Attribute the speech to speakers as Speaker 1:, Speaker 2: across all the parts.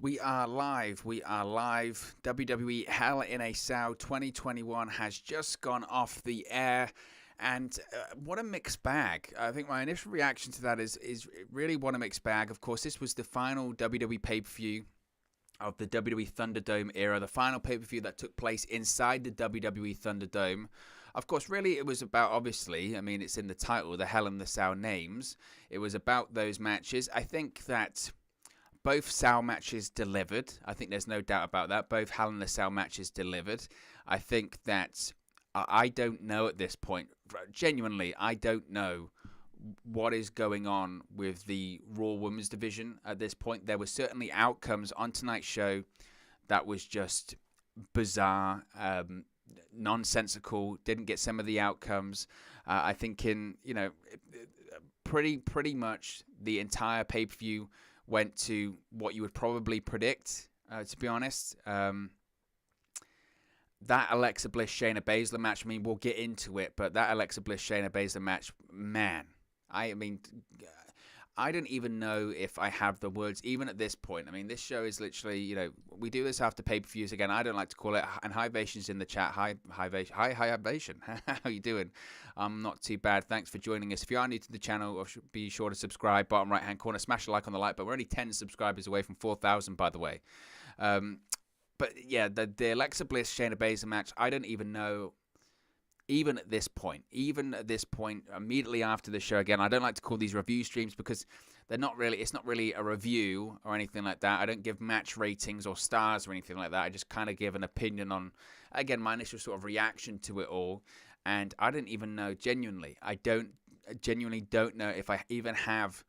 Speaker 1: We are live. We are live. WWE Hell in a Cell 2021 has just gone off the air. And what a mixed bag. I think my initial reaction to that is really what a mixed bag. Of course, this was the final WWE pay-per-view of the WWE ThunderDome era, the final pay-per-view that took place inside the WWE ThunderDome. Of course, really, it was about, obviously, I mean, it's in the title, the Hell in the Cell names. It was about those matches. I think that both Cell matches delivered. I think there's no doubt about that. Both Hell in the Cell matches delivered. I think that I don't know at this point. Genuinely, I don't know what is going on with the Raw Women's division at this point. There were certainly outcomes on tonight's show that was just bizarre, nonsensical. Didn't get some of the outcomes. I think pretty much the entire pay-per-view went to what you would probably predict, to be honest. That Alexa Bliss Shayna Baszler match, I mean, we'll get into it, but that Alexa Bliss Shayna Baszler match, man, I mean, I don't even know if I have the words, even at this point. I mean, this show is literally, we do this after pay-per-views again. I don't like to call it, and Hivation's in the chat. Hi, Hivation. How you doing? I'm not too bad. Thanks for joining us. If you are new to the channel, be sure to subscribe. Bottom right-hand corner, smash a like on the like, but we're only 10 subscribers away from 4,000, by the way. But yeah, the Alexa Bliss Shayna Baszler match, I don't even know. Even at this point, immediately after the show, again, I don't like to call these review streams because it's not really a review or anything like that. I don't give match ratings or stars or anything like that. I just kind of give an opinion on, again, my initial sort of reaction to it all. And I didn't even know, I genuinely don't know if I even have,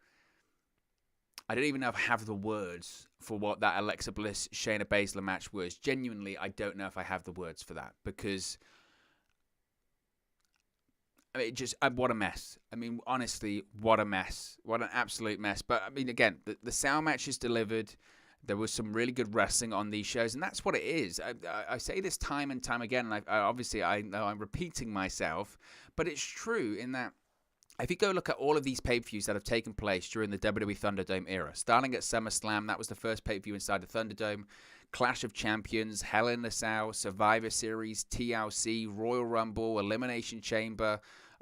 Speaker 1: I don't even know if I have the words for what that Alexa Bliss Shayna Baszler match was. Genuinely, I don't know if I have the words for that because I mean, what a mess. I mean, honestly, what a mess. What an absolute mess. But, I mean, again, the Cell match is delivered. There was some really good wrestling on these shows, and that's what it is. I say this time and time again, and I know I'm repeating myself, but it's true in that if you go look at all of these pay-per-views that have taken place during the WWE ThunderDome era, starting at SummerSlam, that was the first pay-per-view inside the ThunderDome, Clash of Champions, Hell in the Cell, Survivor Series, TLC, Royal Rumble, Elimination Chamber,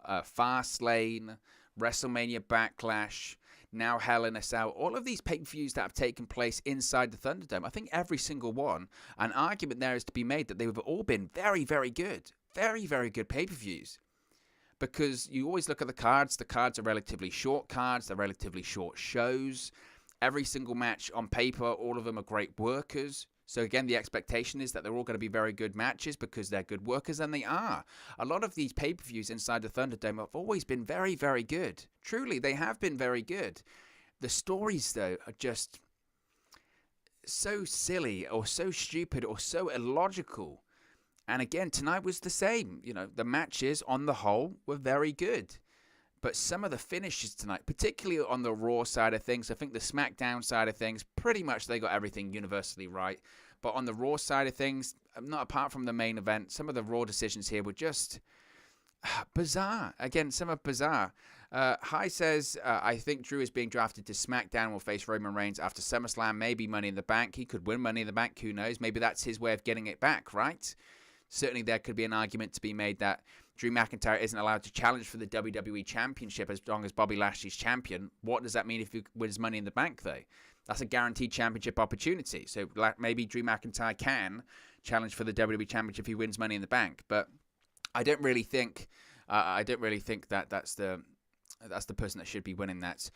Speaker 1: Fastlane, WrestleMania Backlash, now Hell in a Cell. All of these pay-per-views that have taken place inside the ThunderDome, I think every single one, an argument there is to be made that they've all been very, very good. Very, very good pay-per-views. Because you always look at the cards. The cards are relatively short cards. They're relatively short shows. Every single match on paper, all of them are great workers. So again, the expectation is that they're all going to be very good matches because they're good workers, and they are. A lot of these pay-per-views inside the ThunderDome have always been very, very good. Truly, they have been very good. The stories, though, are just so silly or so stupid or so illogical. And again, tonight was the same. The matches on the whole were very good. But some of the finishes tonight, particularly on the Raw side of things, I think the SmackDown side of things, pretty much they got everything universally right. But on the Raw side of things, not apart from the main event, some of the Raw decisions here were just bizarre. Again, some are bizarre. Hi says, I think Drew is being drafted to SmackDown and will face Roman Reigns after SummerSlam, maybe Money in the Bank. He could win Money in the Bank, who knows? Maybe that's his way of getting it back, right? Certainly there could be an argument to be made that Drew McIntyre isn't allowed to challenge for the WWE Championship as long as Bobby Lashley's champion. What does that mean if he wins Money in the Bank, though? That's a guaranteed championship opportunity. So maybe Drew McIntyre can challenge for the WWE Championship if he wins Money in the Bank. But I don't really think that that's the person that should be winning that.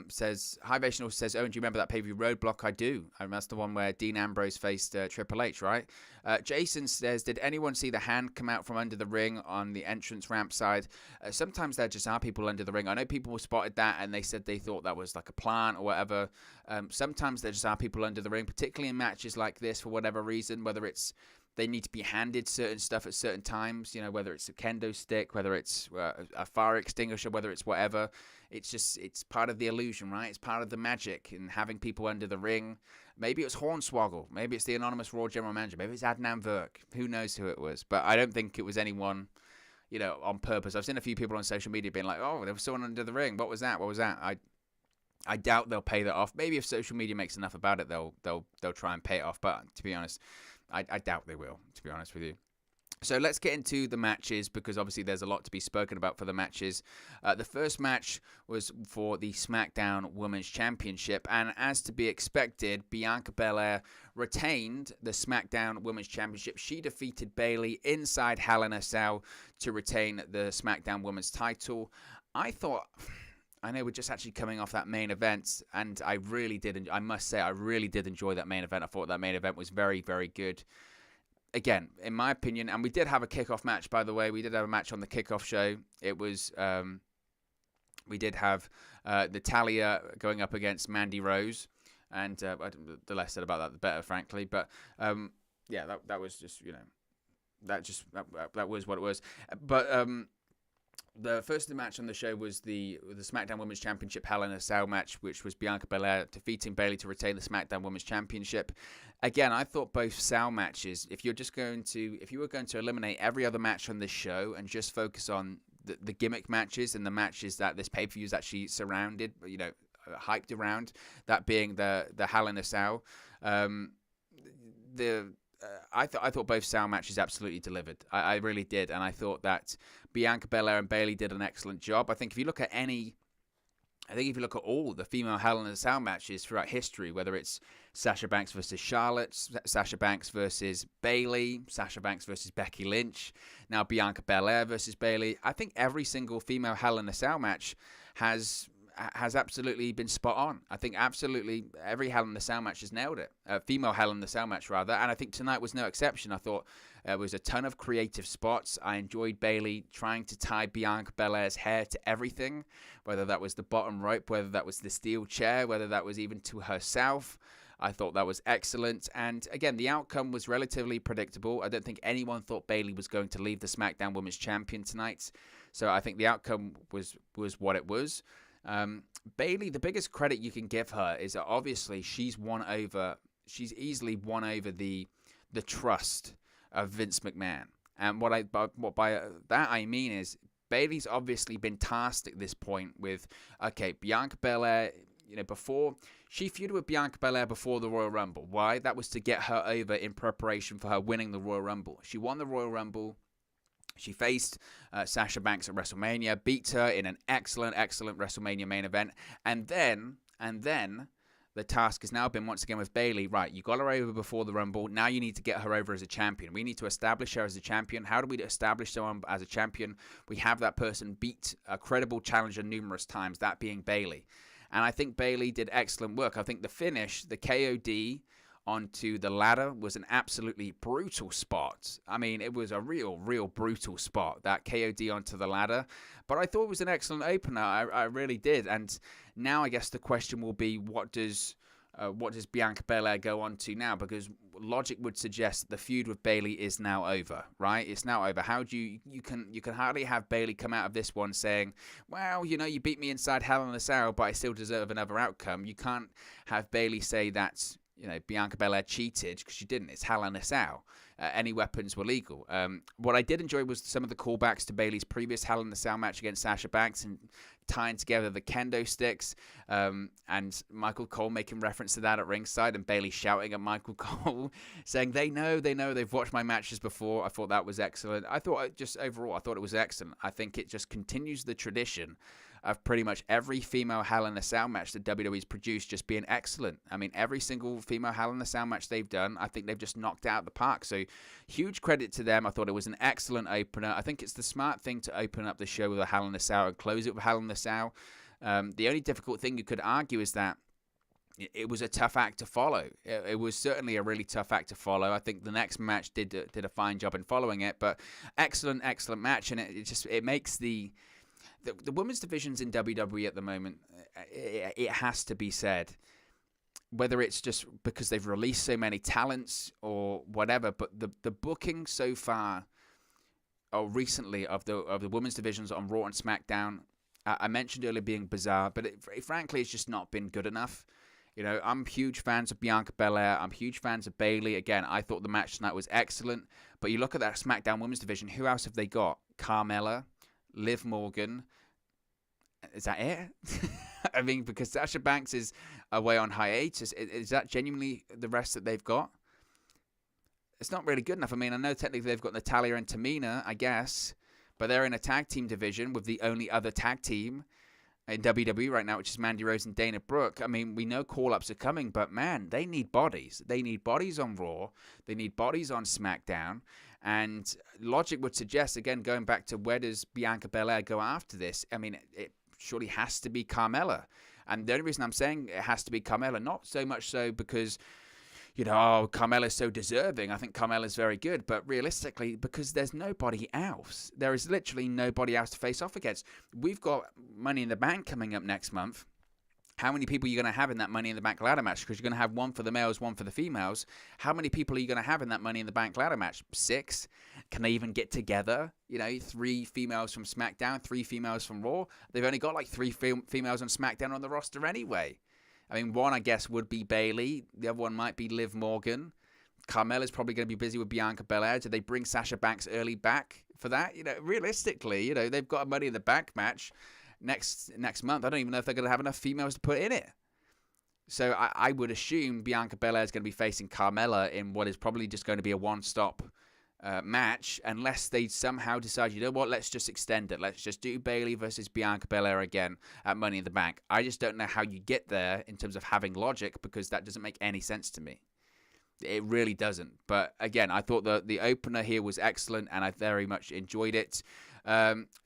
Speaker 1: Says Hivation also says, Owen, do you remember that pay-per-view Roadblock? I do. That's the one where Dean Ambrose faced Triple H, right? Jason says, did anyone see the hand come out from under the ring on the entrance ramp side? Sometimes there just are people under the ring. I know people spotted that and they said they thought that was like a plant or whatever. Sometimes there just are people under the ring, particularly in matches like this for whatever reason, whether it's they need to be handed certain stuff at certain times, whether it's a kendo stick, whether it's a fire extinguisher, whether it's whatever. It's part of the illusion, right? It's part of the magic in having people under the ring. Maybe it's Hornswoggle. Maybe it's the anonymous Raw general manager. Maybe it's Adnan Virk. Who knows who it was? But I don't think it was anyone, on purpose. I've seen a few people on social media being like, oh, there was someone under the ring. What was that? I doubt they'll pay that off. Maybe if social media makes enough about it, they'll try and pay it off. But to be honest, I doubt they will, to be honest with you. So let's get into the matches, because obviously there's a lot to be spoken about for the matches. The first match was for the SmackDown Women's Championship, and as to be expected, Bianca Belair retained the SmackDown Women's Championship. She defeated Bayley inside Hell in a Cell to retain the SmackDown Women's title. I know we're just actually coming off that main event, and I must say, I really did enjoy that main event. I thought that main event was very, very good. Again, in my opinion, and we did have a kickoff match, by the way. We did have a match on the kickoff show. It was, we did have Natalya going up against Mandy Rose, and the less said about that, the better, frankly. But yeah, that was just, that was what it was. But the first match on the show was the SmackDown Women's Championship Hell in a Cell match, which was Bianca Belair defeating Bayley to retain the SmackDown Women's Championship. Again, I thought both Cell matches, if you were going to eliminate every other match on this show and just focus on the gimmick matches and the matches that this pay-per-view is actually surrounded, hyped around, that being the Hell in a Cell, I thought both Cell matches absolutely delivered. I really did, and I thought that Bianca Belair and Bayley did an excellent job. I think if you look at all the female Hell in a Cell matches throughout history, whether it's Sasha Banks versus Charlotte, Sasha Banks versus Bayley, Sasha Banks versus Becky Lynch, now Bianca Belair versus Bayley, I think every single female Hell in a Cell match has absolutely been spot on. I think absolutely every Hell in a Cell match has nailed it. Female Hell in a Cell match, rather. And I think tonight was no exception. I thought there was a ton of creative spots. I enjoyed Bayley trying to tie Bianca Belair's hair to everything, whether that was the bottom rope, whether that was the steel chair, whether that was even to herself. I thought that was excellent. And again, the outcome was relatively predictable. I don't think anyone thought Bayley was going to leave the SmackDown Women's Champion tonight. So I think the outcome was what it was. Bayley, the biggest credit you can give her is that obviously she's easily won over the trust of Vince McMahon. And what by that I mean is Bayley's obviously been tasked at this point with, okay, Bianca Belair, before she feuded with Bianca Belair before the Royal Rumble. Why? That was to get her over in preparation for her winning the Royal Rumble. She won the Royal Rumble. She faced Sasha Banks at WrestleMania, beat her in an excellent WrestleMania main event, and then the task has now been once again with Bayley. Right, you got her over before the Rumble. Now you need to get her over as a champion. We need to establish her as a champion. How do we establish someone as a champion? We have that person beat a credible challenger numerous times, that being Bayley. And I think Bayley did excellent work. I think the finish, the KOD onto the ladder, was an absolutely brutal spot. I mean, it was a real brutal spot, that KOD onto the ladder. But I thought it was an excellent opener. I really did. And now I guess the question will be, what does Bianca Belair go on to now? Because logic would suggest the feud with Bayley is now over, right? It's now over. How do you can hardly have Bayley come out of this one saying, well, you beat me inside Hell in a Cell, but I still deserve another outcome. You can't have Bayley say that, Bianca Belair cheated, because she didn't. It's Hell in a Cell. Any weapons were legal. What I did enjoy was some of the callbacks to Bayley's previous Hell in a Cell match against Sasha Banks and tying together the kendo sticks, and Michael Cole making reference to that at ringside, and Bayley shouting at Michael Cole saying they know, they've watched my matches before. I thought that was excellent. I thought it was excellent. I think it just continues the tradition of pretty much every female Hell in a Cell match that WWE's produced just being excellent. I mean, every single female Hell in a Cell match they've done, I think they've just knocked out the park. So huge credit to them. I thought it was an excellent opener. I think it's the smart thing to open up the show with a Hell in a Cell and close it with Hell in a Cell. The only difficult thing you could argue is that it was a tough act to follow. It was certainly a really tough act to follow. I think the next match did a fine job in following it, but excellent match, and it makes the women's divisions in WWE at the moment, it has to be said, whether it's just because they've released so many talents or whatever, but the booking so far or recently of the women's divisions on Raw and SmackDown, I mentioned earlier being bizarre, but frankly, it's just not been good enough. I'm huge fans of Bianca Belair. I'm huge fans of Bayley. Again, I thought the match tonight was excellent, but you look at that SmackDown women's division, who else have they got? Carmella, Liv Morgan. Is that it? I mean, because Sasha Banks is away on hiatus. Is that genuinely the rest that they've got? It's not really good enough. I mean, I know technically they've got Natalya and Tamina, I guess, but they're in a tag team division with the only other tag team in WWE right now, which is Mandy Rose and Dana Brooke. I mean, we know call-ups are coming, but man, they need bodies. They need bodies on Raw. They need bodies on SmackDown. And logic would suggest, again, going back to where does Bianca Belair go after this? I mean, it surely has to be Carmella. And the only reason I'm saying it has to be Carmella, not so much so because, you know, oh, Carmella's so deserving. I think Carmella's very good. But realistically, because there's nobody else. There is literally nobody else to face off against. We've got Money in the Bank coming up next month. How many people are you going to have in that Money in the Bank ladder match? Because you're going to have one for the males, one for the females. How many people are you going to have in that Money in the Bank ladder match? 6? Can they even get together? You know, 3 females from SmackDown, 3 females from Raw. They've only got like 3 females on SmackDown on the roster anyway. I mean, one, I guess, would be Bayley. The other one might be Liv Morgan. Carmella's probably going to be busy with Bianca Belair. Do they bring Sasha Banks early back for that? You know, realistically, you know, they've got a Money in the Bank match next month. I don't even know if they're going to have enough females to put in it. So I would assume Bianca Belair is going to be facing Carmella in what is probably just going to be a one-stop match, unless they somehow decide, you know what, let's just extend it. Let's just do Bayley versus Bianca Belair again at Money in the Bank. I just don't know how you get there in terms of having logic, because that doesn't make any sense to me. It really doesn't. But again, I thought the opener here was excellent, and I very much enjoyed it.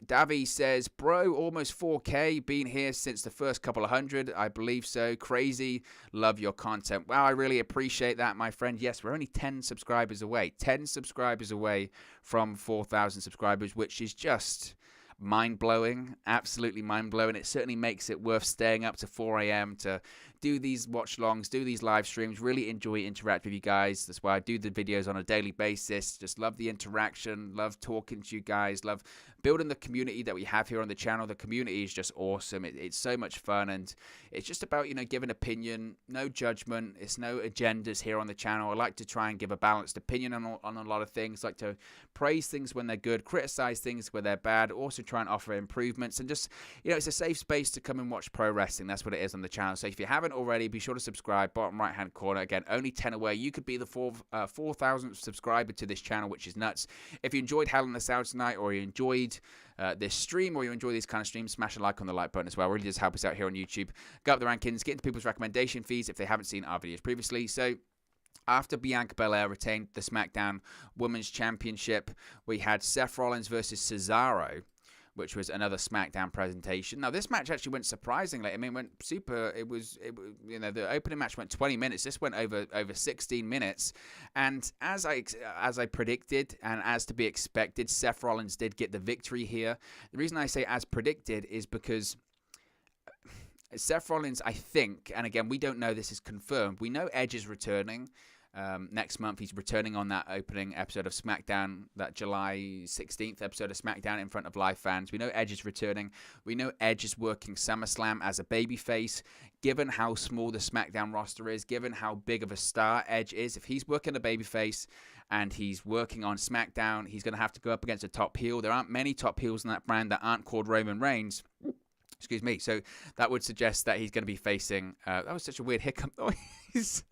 Speaker 1: Davy says, bro, almost 4K, been here since the first couple of hundred, I believe so. Crazy, love your content. Wow, I really appreciate that, my friend. Yes, we're only 10 subscribers away. 10 subscribers away from 4,000 subscribers, which is just mind-blowing, absolutely mind-blowing. It certainly makes it worth staying up to 4 a.m. to do these watch-longs, do these live streams, really enjoy interact with you guys. That's why I do the videos on a daily basis. Just love the interaction, love talking to you guys, love building the community that we have here on the channel. The community is just awesome. It's so much fun, and it's just about, you know, giving opinion, no judgment. It's no agendas here on the channel. I like to try and give a balanced opinion on a lot of things. I like to praise things when they're good, criticize things when they're bad, also try and offer improvements, and just, you know, it's a safe space to come and watch pro wrestling. That's what it is on the channel. So if you haven't already, be sure to subscribe. Bottom right hand corner, again, only 10 away. You could be the 4,000th subscriber to this channel, which is nuts. If you enjoyed Hell in the Cell tonight, or you enjoyed this stream, or you enjoy these kind of streams, smash a like on the like button as well. It really does help us out here on YouTube. Go up the rankings, get into people's recommendation feeds if they haven't seen our videos previously. So after Bianca Belair retained the SmackDown Women's Championship, we had Seth Rollins versus Cesaro, which was another SmackDown presentation. Now, this match actually went surprisingly. I mean, went super. It was you know, the opening match went 20 minutes. This went over 16 minutes. And as I predicted, and as to be expected, Seth Rollins did get the victory here. The reason I say as predicted is because Seth Rollins, I think, and again, we don't know, this is confirmed. We know Edge is returning. Next month, he's returning on that opening episode of SmackDown, that July 16th episode of SmackDown in front of live fans. We know Edge is returning. We know Edge is working SummerSlam as a babyface. Given how small the SmackDown roster is, given how big of a star Edge is, if he's working a babyface and he's working on SmackDown, he's going to have to go up against a top heel. There aren't many top heels in that brand that aren't called Roman Reigns. Excuse me. So that would suggest that he's going to be facing... that was such a weird hiccup noise.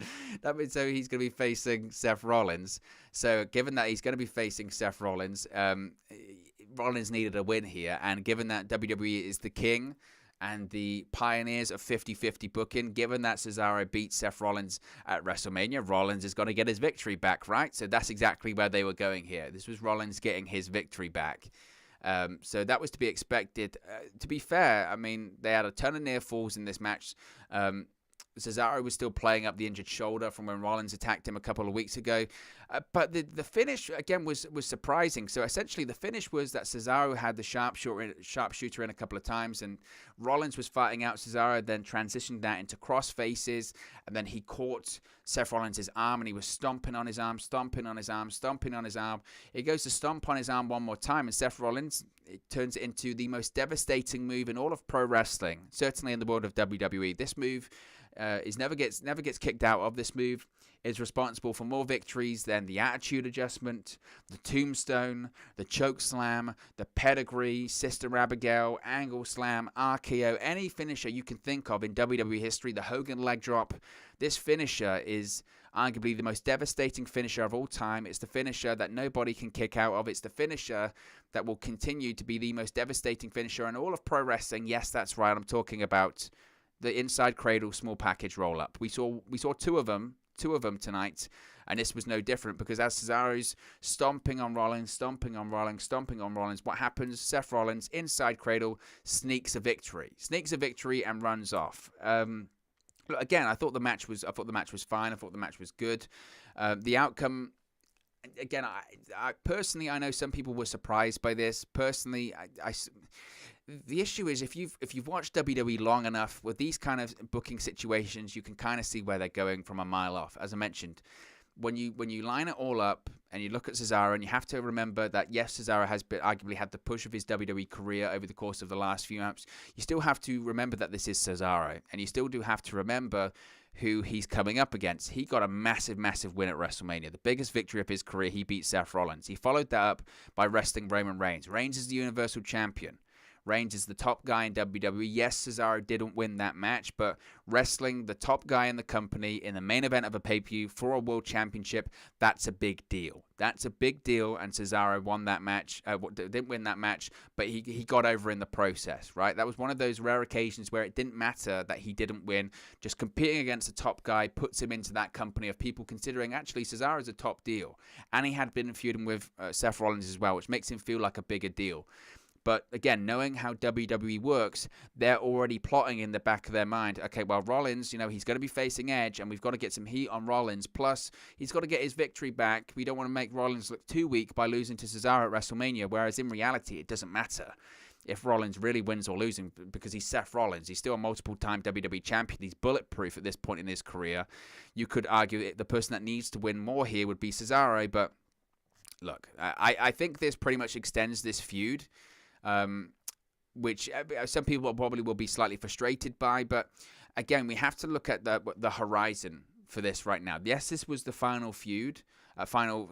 Speaker 1: That means so he's going to be facing Seth Rollins. So given that he's going to be facing Seth Rollins, Rollins needed a win here. And given that WWE is the king and the pioneers of 50-50 booking, given that Cesaro beat Seth Rollins at WrestleMania, Rollins is going to get his victory back, right? So that's exactly where they were going here. This was Rollins getting his victory back. So that was to be expected. To be fair, I mean, they had a ton of near falls in this match. Cesaro was still playing up the injured shoulder from when Rollins attacked him a couple of weeks ago. But the finish, again, was surprising. So essentially the finish was that Cesaro had the sharpshooter in a couple of times, and Rollins was fighting out Cesaro, then transitioned that into cross faces, and then he caught Seth Rollins' arm, and he was stomping on his arm, stomping on his arm, stomping on his arm. He goes to stomp on his arm one more time, and Seth Rollins, it turns it into the most devastating move in all of pro wrestling, certainly in the world of WWE. This move never gets kicked out of this move, is responsible for more victories than the Attitude Adjustment, the Tombstone, the Choke Slam, the Pedigree, Sister Abigail, Angle Slam, RKO, any finisher you can think of in WWE history, the Hogan Leg Drop. This finisher is arguably the most devastating finisher of all time. It's the finisher that nobody can kick out of. It's the finisher that will continue to be the most devastating finisher in all of pro wrestling. Yes, that's right. I'm talking about the inside cradle small package roll up. We saw two of them tonight, and this was no different, because as Cesaro's stomping on Rollins, what happens? Seth Rollins, inside cradle, sneaks a victory and runs off. Look, again, I thought the match was fine. I thought the match was good. The outcome, again, I personally, I know some people were surprised by this. Personally, the issue is if you've watched WWE long enough with these kind of booking situations, you can kind of see where they're going from a mile off. As I mentioned, when you line it all up and you look at Cesaro, and you have to remember that yes, Cesaro has arguably had the push of his WWE career over the course of the last few months. You still have to remember that this is Cesaro, and you still do have to remember who he's coming up against. He got a massive win at WrestleMania, the biggest victory of his career. He beat Seth Rollins. He followed that up by wrestling Roman Reigns. Reigns is the Universal Champion. Reigns is the top guy in WWE. Yes, Cesaro didn't win that match, but wrestling the top guy in the company in the main event of a pay-per-view for a world championship, that's a big deal. That's a big deal, and Cesaro won that match. Didn't win that match, but he got over in the process, right? That was one of those rare occasions where it didn't matter that he didn't win. Just competing against a top guy puts him into that company of people considering actually Cesaro's a top deal. And he had been feuding with Seth Rollins as well, which makes him feel like a bigger deal. But again, knowing how WWE works, they're already plotting in the back of their mind, okay, well, Rollins, he's going to be facing Edge, and we've got to get some heat on Rollins. Plus, he's got to get his victory back. We don't want to make Rollins look too weak by losing to Cesaro at WrestleMania, whereas in reality, it doesn't matter if Rollins really wins or losing, because he's Seth Rollins. He's still a multiple-time WWE champion. He's bulletproof at this point in his career. You could argue the person that needs to win more here would be Cesaro, but look, I think this pretty much extends this feud, which some people probably will be slightly frustrated by. But again, we have to look at the horizon for this right now. Yes, this was the final feud, final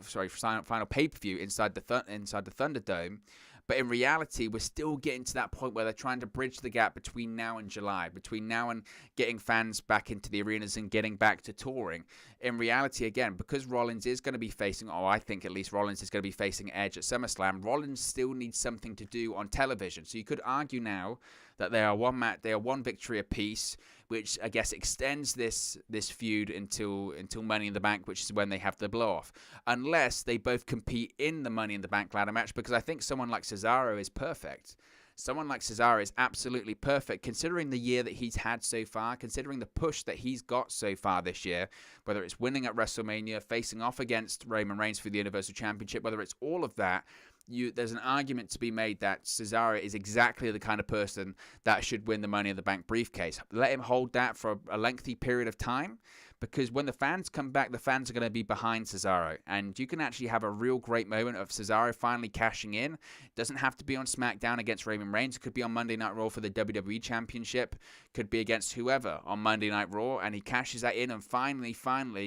Speaker 1: pay-per-view inside the Thunderdome. But in reality, we're still getting to that point where they're trying to bridge the gap between now and July, between now and getting fans back into the arenas and getting back to touring. In reality, again, because Rollins is going to be facing, I think at least Rollins is going to be facing Edge at SummerSlam, Rollins still needs something to do on television. So you could argue now that they are one victory apiece, which I guess extends this feud until Money in the Bank, which is when they have the blow-off. Unless they both compete in the Money in the Bank ladder match, because I think someone like Cesaro is perfect. Someone like Cesaro is absolutely perfect, considering the year that he's had so far, considering the push that he's got so far this year, whether it's winning at WrestleMania, facing off against Roman Reigns for the Universal Championship, whether it's all of that. There's an argument to be made that Cesaro is exactly the kind of person that should win the Money in the Bank briefcase. Let him hold that for a lengthy period of time, because when the fans come back, the fans are going to be behind Cesaro, and you can actually have a real great moment of Cesaro finally cashing in. It doesn't have to be on SmackDown against Roman Reigns. It could be on Monday Night Raw for the WWE Championship. Could be against whoever on Monday Night Raw, and he cashes that in and finally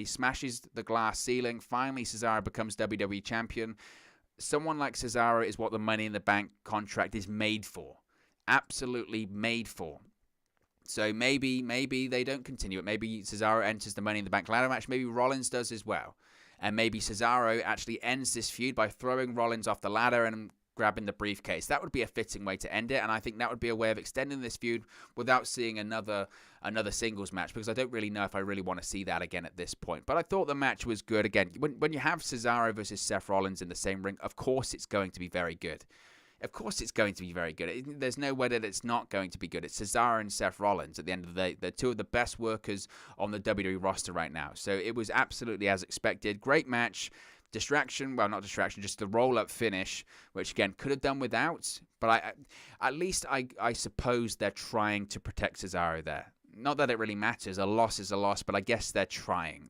Speaker 1: smashes the glass ceiling. Finally, Cesaro becomes WWE Champion. Someone like Cesaro is what the Money in the Bank contract is made for. Absolutely made for. So maybe they don't continue it. Maybe Cesaro enters the Money in the Bank ladder match. Maybe Rollins does as well. And maybe Cesaro actually ends this feud by throwing Rollins off the ladder and grabbing the briefcase. That would be a fitting way to end it, and I think that would be a way of extending this feud without seeing another singles match, because I don't really know if I really want to see that again at this point. But I thought the match was good. Again, when you have Cesaro versus Seth Rollins in the same ring, of course it's going to be very good. Of course it's going to be very good. There's no way that it's not going to be good. It's Cesaro and Seth Rollins. At the end of the day, they're two of the best workers on the WWE roster right now. So it was absolutely as expected. Great match. Just the roll-up finish, which again could have done without, but at least I suppose they're trying to protect Cesaro there. Not that it really matters. A loss is a loss, but I guess they're trying.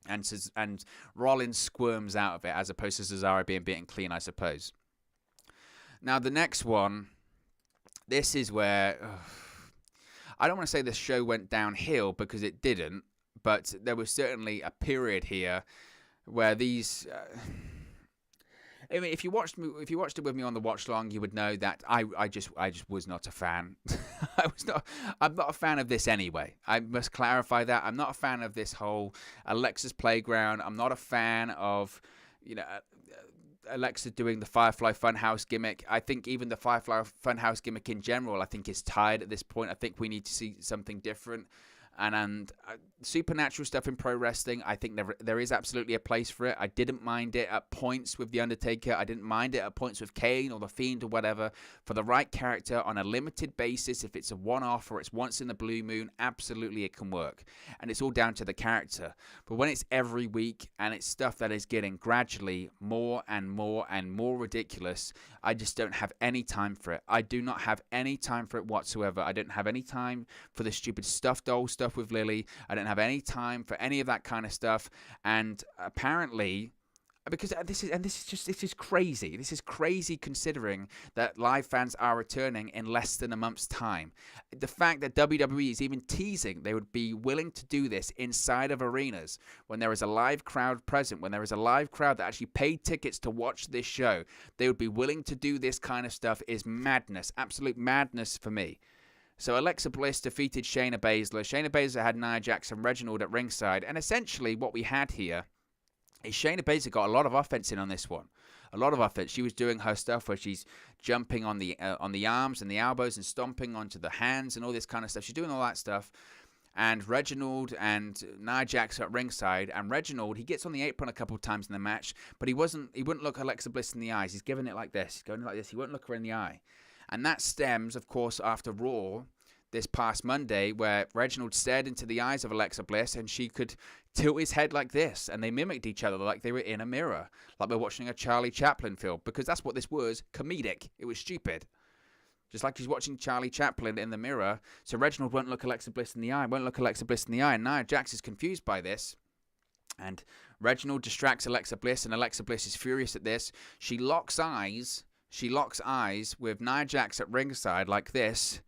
Speaker 1: And Rollins squirms out of it, as opposed to Cesaro being beaten clean, I suppose. Now the next one, this is where I don't want to say the show went downhill because it didn't, but there was certainly a period here where these. I mean, if you watched it with me on the watch long, you would know that I just was not a fan. I'm not a fan of this anyway. I must clarify that I'm not a fan of this whole Alexa's Playground. I'm not a fan of, Alexa doing the Firefly Funhouse gimmick. I think even the Firefly Funhouse gimmick in general, I think, is tired at this point. I think we need to see something different. And supernatural stuff in pro wrestling, I think there is absolutely a place for it. I didn't mind it at points with The Undertaker. I didn't mind it at points with Kane or The Fiend or whatever. For the right character on a limited basis, if it's a one-off or it's once in the blue moon, absolutely it can work. And it's all down to the character. But when it's every week and it's stuff that is getting gradually more and more and more ridiculous, I just don't have any time for it. I do not have any time for it whatsoever. I don't have any time for the stupid stuffed doll stuff with Lily. I don't have any time for any of that kind of stuff. And apparently, because this is crazy. This is crazy considering that live fans are returning in less than a month's time. The fact that WWE is even teasing they would be willing to do this inside of arenas when there is a live crowd present, when there is a live crowd that actually paid tickets to watch this show, they would be willing to do this kind of stuff is madness, absolute madness for me. So Alexa Bliss defeated Shayna Baszler. Shayna Baszler had Nia Jax and Reginald at ringside. And essentially what we had here is Shayna Baszler got a lot of offense in on this one. A lot of offense. She was doing her stuff where she's jumping on the arms and the elbows and stomping onto the hands and all this kind of stuff. She's doing all that stuff. And Reginald and Nia Jax are at ringside. And Reginald, he gets on the apron a couple of times in the match, but he wouldn't look Alexa Bliss in the eyes. He's giving it like this. He's going like this. He won't look her in the eye. And that stems, of course, after Raw this past Monday, where Reginald stared into the eyes of Alexa Bliss and she could tilt his head like this. And they mimicked each other like they were in a mirror, like we're watching a Charlie Chaplin film, because that's what this was, comedic. It was stupid. Just like he's watching Charlie Chaplin in the mirror. So Reginald won't look Alexa Bliss in the eye, and Nia Jax is confused by this. And Reginald distracts Alexa Bliss, and Alexa Bliss is furious at this. She locks eyes with Nia Jax at ringside like this,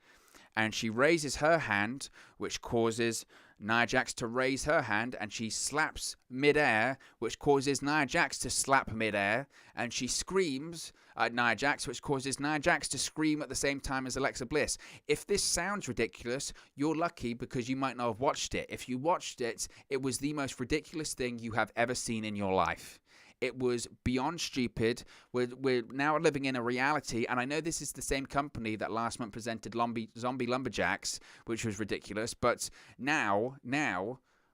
Speaker 1: and she raises her hand, which causes Nia Jax to raise her hand, and she slaps midair, which causes Nia Jax to slap midair, and she screams at Nia Jax, which causes Nia Jax to scream at the same time as Alexa Bliss. If this sounds ridiculous, you're lucky because you might not have watched it. If you watched it, it was the most ridiculous thing you have ever seen in your life. It was beyond stupid. We're now living in a reality, and I know this is the same company that last month presented Zombie Lumberjacks, which was ridiculous, but now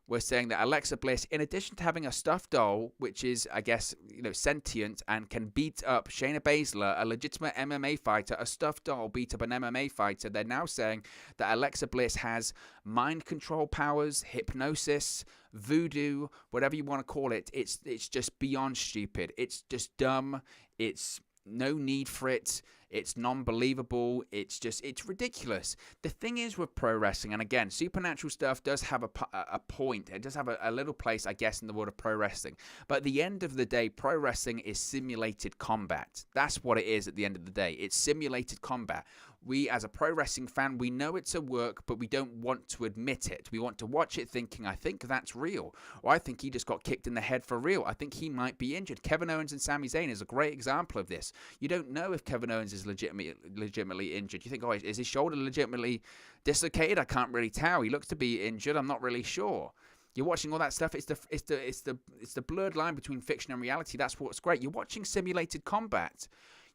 Speaker 1: we're saying that Alexa Bliss, in addition to having a stuffed doll, which is, I guess, sentient and can beat up Shayna Baszler, a legitimate MMA fighter, a stuffed doll beat up an MMA fighter, they're now saying that Alexa Bliss has mind control powers, hypnosis, voodoo, whatever you want to call it. It's just beyond stupid. It's just dumb. It's no need for it. It's non-believable. It's ridiculous. The thing is with pro wrestling, and again, supernatural stuff does have a point. It does have a little place, I guess, in the world of pro wrestling. But at the end of the day, pro wrestling is simulated combat. That's what it is at the end of the day. It's simulated combat. We, as a pro wrestling fan, we know it's a work, but we don't want to admit it. We want to watch it thinking, I think that's real. Or I think he just got kicked in the head for real. I think he might be injured. Kevin Owens and Sami Zayn is a great example of this. You don't know if Kevin Owens is legitimately injured. You think, oh, is his shoulder legitimately dislocated? I can't really tell. He looks to be injured. I'm not really sure. You're watching all that stuff. It's the blurred line between fiction and reality. That's what's great. You're watching simulated combat.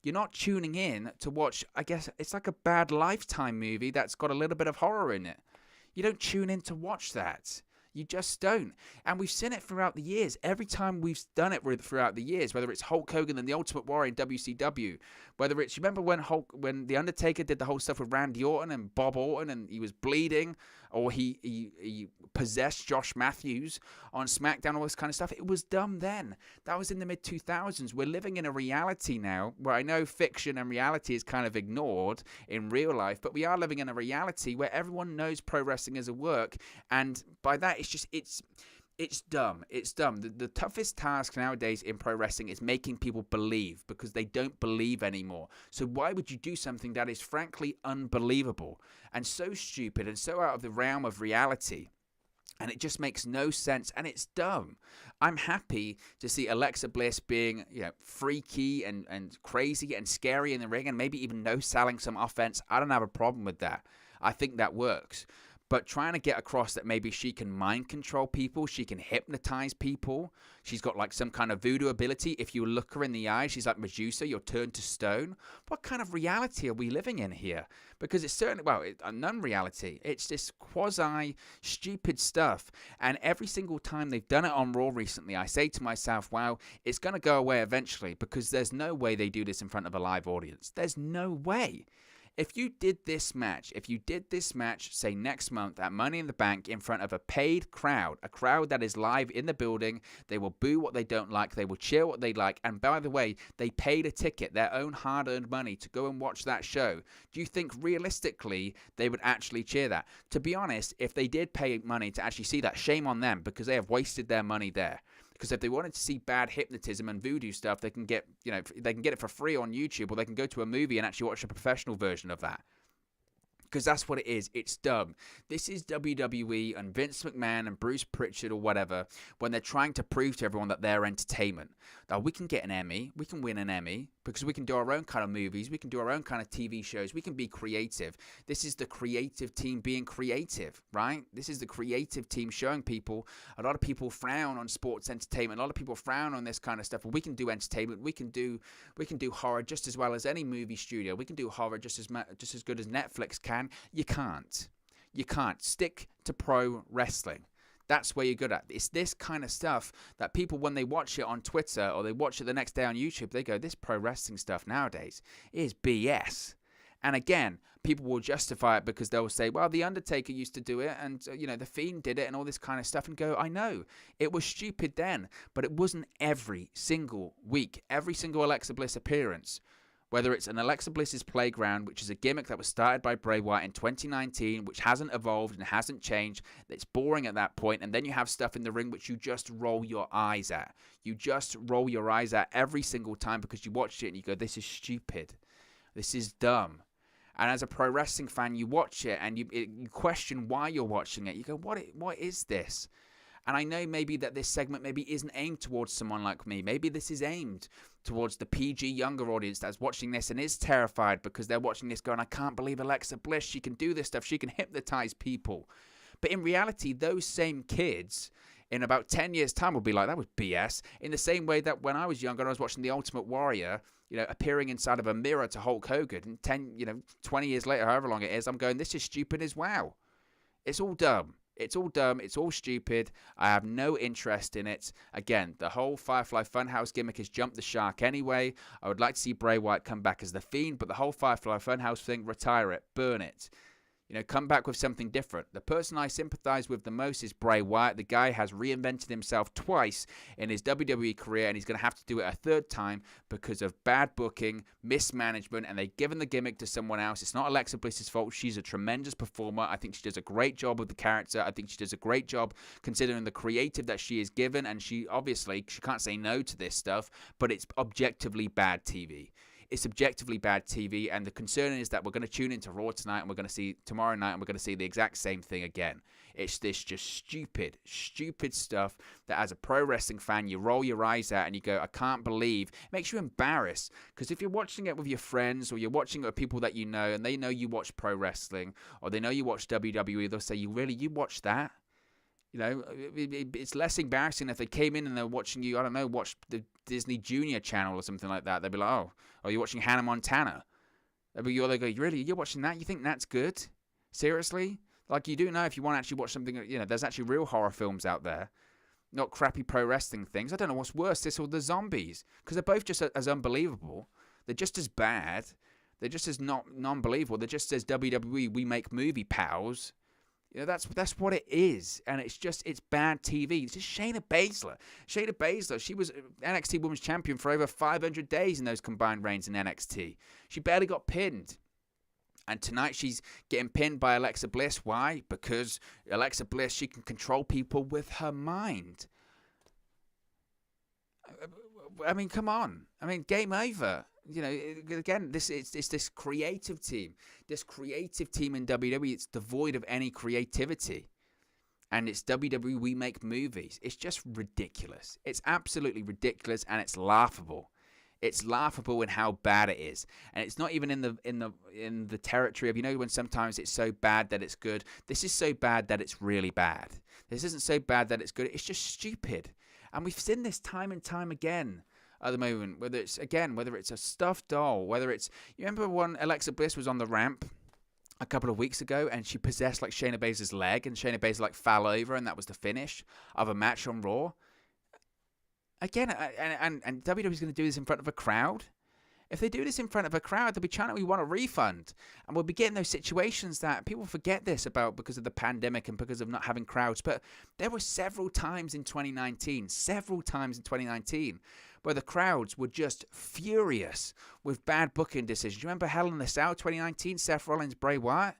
Speaker 1: You're not tuning in to watch, I guess, it's like a bad Lifetime movie that's got a little bit of horror in it. You don't tune in to watch that. You just don't. And we've seen it throughout the years. Every time we've done it throughout the years, whether it's Hulk Hogan and the Ultimate Warrior in WCW, whether it's, you remember when The Undertaker did the whole stuff with Randy Orton and Bob Orton and he was bleeding, or he possessed Josh Matthews on SmackDown, all this kind of stuff. It was dumb then. That was in the mid-2000s. We're living in a reality now where I know fiction and reality is kind of ignored in real life, but we are living in a reality where everyone knows pro wrestling is a work, and by that, It's dumb. It's dumb. The toughest task nowadays in pro wrestling is making people believe, because they don't believe anymore. So why would you do something that is frankly unbelievable and so stupid and so out of the realm of reality? And it just makes no sense, and it's dumb. I'm happy to see Alexa Bliss being, freaky and crazy and scary in the ring, and maybe even no-selling some offense. I don't have a problem with that. I think that works. But trying to get across that maybe she can mind control people, she can hypnotize people, she's got like some kind of voodoo ability. If you look her in the eye, she's like Medusa, you're turned to stone. What kind of reality are we living in here? Because it's certainly, a non-reality. It's this quasi-stupid stuff. And every single time they've done it on Raw recently, I say to myself, wow, it's going to go away eventually, because there's no way they do this in front of a live audience. There's no way. If you did this match, say next month at Money in the Bank in front of a paid crowd, a crowd that is live in the building, they will boo what they don't like, they will cheer what they like, and by the way, they paid a ticket, their own hard-earned money, to go and watch that show. Do you think realistically they would actually cheer that? To be honest, if they did pay money to actually see that, shame on them, because they have wasted their money there. Because if they wanted to see bad hypnotism and voodoo stuff, they can get, they can get it for free on YouTube, or they can go to a movie and actually watch a professional version of that. Because that's what it is. It's dumb. This is WWE and Vince McMahon and Bruce Pritchard or whatever, when they're trying to prove to everyone that they're entertainment. Now, we can get an Emmy. We can win an Emmy because we can do our own kind of movies. We can do our own kind of TV shows. We can be creative. This is the creative team being creative, right? This is the creative team showing people. A lot of people frown on sports entertainment. A lot of people frown on this kind of stuff. Well, we can do entertainment. We can do horror just as well as any movie studio. We can do horror just as good as Netflix can. You can't. You can't. Stick to pro wrestling. That's where you're good at. It's this kind of stuff that people, when they watch it on Twitter or they watch it the next day on YouTube, they go, this pro wrestling stuff nowadays is BS. And again, people will justify it because they'll say, well, The Undertaker used to do it and, The Fiend did it and all this kind of stuff, and go, I know, it was stupid then, but it wasn't every single week, every single Alexa Bliss appearance. Whether it's an Alexa Bliss's Playground, which is a gimmick that was started by Bray Wyatt in 2019, which hasn't evolved and hasn't changed, it's boring at that point, and then you have stuff in the ring which you just roll your eyes at. You just roll your eyes at every single time because you watch it and you go, this is stupid. This is dumb. And as a pro wrestling fan, you watch it and you question why you're watching it. You go, what is this? And I know maybe that this segment maybe isn't aimed towards someone like me. Maybe this is aimed towards the PG younger audience that's watching this and is terrified because they're watching this going, I can't believe Alexa Bliss, she can do this stuff, she can hypnotize people. But in reality, those same kids in about 10 years' time will be like, that was BS. In the same way that when I was younger and I was watching The Ultimate Warrior, appearing inside of a mirror to Hulk Hogan, and 20 years later, however long it is, I'm going, this is stupid as well. It's all dumb. It's all dumb. It's all stupid. I have no interest in it. Again, the whole Firefly Funhouse gimmick has jumped the shark anyway. I would like to see Bray Wyatt come back as the Fiend, but the whole Firefly Funhouse thing, retire it. Burn it. Come back with something different. The person I sympathize with the most is Bray Wyatt. The guy has reinvented himself twice in his WWE career, and he's going to have to do it a third time because of bad booking, mismanagement, and they've given the gimmick to someone else. It's not Alexa Bliss's fault. She's a tremendous performer. I think she does a great job with the character. I think she does a great job considering the creative that she is given, and she can't say no to this stuff, but it's objectively bad TV. It's objectively bad TV, and the concern is that we're going to tune into Raw tonight, and we're going to see tomorrow night, and we're going to see the exact same thing again. It's this just stupid stuff that as a pro wrestling fan, you roll your eyes at and you go, I can't believe. It makes you embarrassed, because if you're watching it with your friends or you're watching it with people that you know, and they know you watch pro wrestling or they know you watch WWE, they'll say, you watch that? It's less embarrassing if they came in and they're watching you, watch the Disney Junior channel or something like that. They'd be like, oh, you're watching Hannah Montana. They go, really? You're watching that? You think that's good? Seriously? Like, you do know if you want to actually watch something, there's actually real horror films out there. Not crappy pro wrestling things. I don't know what's worse, this or the zombies. Because they're both just as unbelievable. They're just as bad. They're just as non-believable. They're just as WWE, we make movie pals. That's what it is, and it's bad TV. It's just Shayna Baszler. She was NXT Women's Champion for over 500 days in those combined reigns in NXT. She barely got pinned. And tonight she's getting pinned by Alexa Bliss. Why? Because Alexa Bliss, she can control people with her mind. I mean, come on. I mean, game over. You know, again, it's this creative team. This creative team in WWE, it's devoid of any creativity. And it's WWE, we make movies. It's just ridiculous. It's absolutely ridiculous, and it's laughable. It's laughable in how bad it is, and it's not even in the territory of, you know, when sometimes it's so bad that it's good. This is so bad that it's really bad. This isn't so bad that it's good. It's just stupid, and we've seen this time and time again at the moment. Whether it's a stuffed doll, whether it's, you remember when Alexa Bliss was on the ramp a couple of weeks ago and she possessed like Shayna Baszler's leg, and Shayna Baszler like fell over, and that was the finish of a match on Raw. Again, and WWE's going to do this in front of a crowd. If they do this in front of a crowd, they'll be chanting, "We want a refund." And we'll be getting those situations that people forget this about because of the pandemic and because of not having crowds. But there were several times in 2019, where the crowds were just furious with bad booking decisions. You remember Hell in the Cell 2019, Seth Rollins, Bray Wyatt?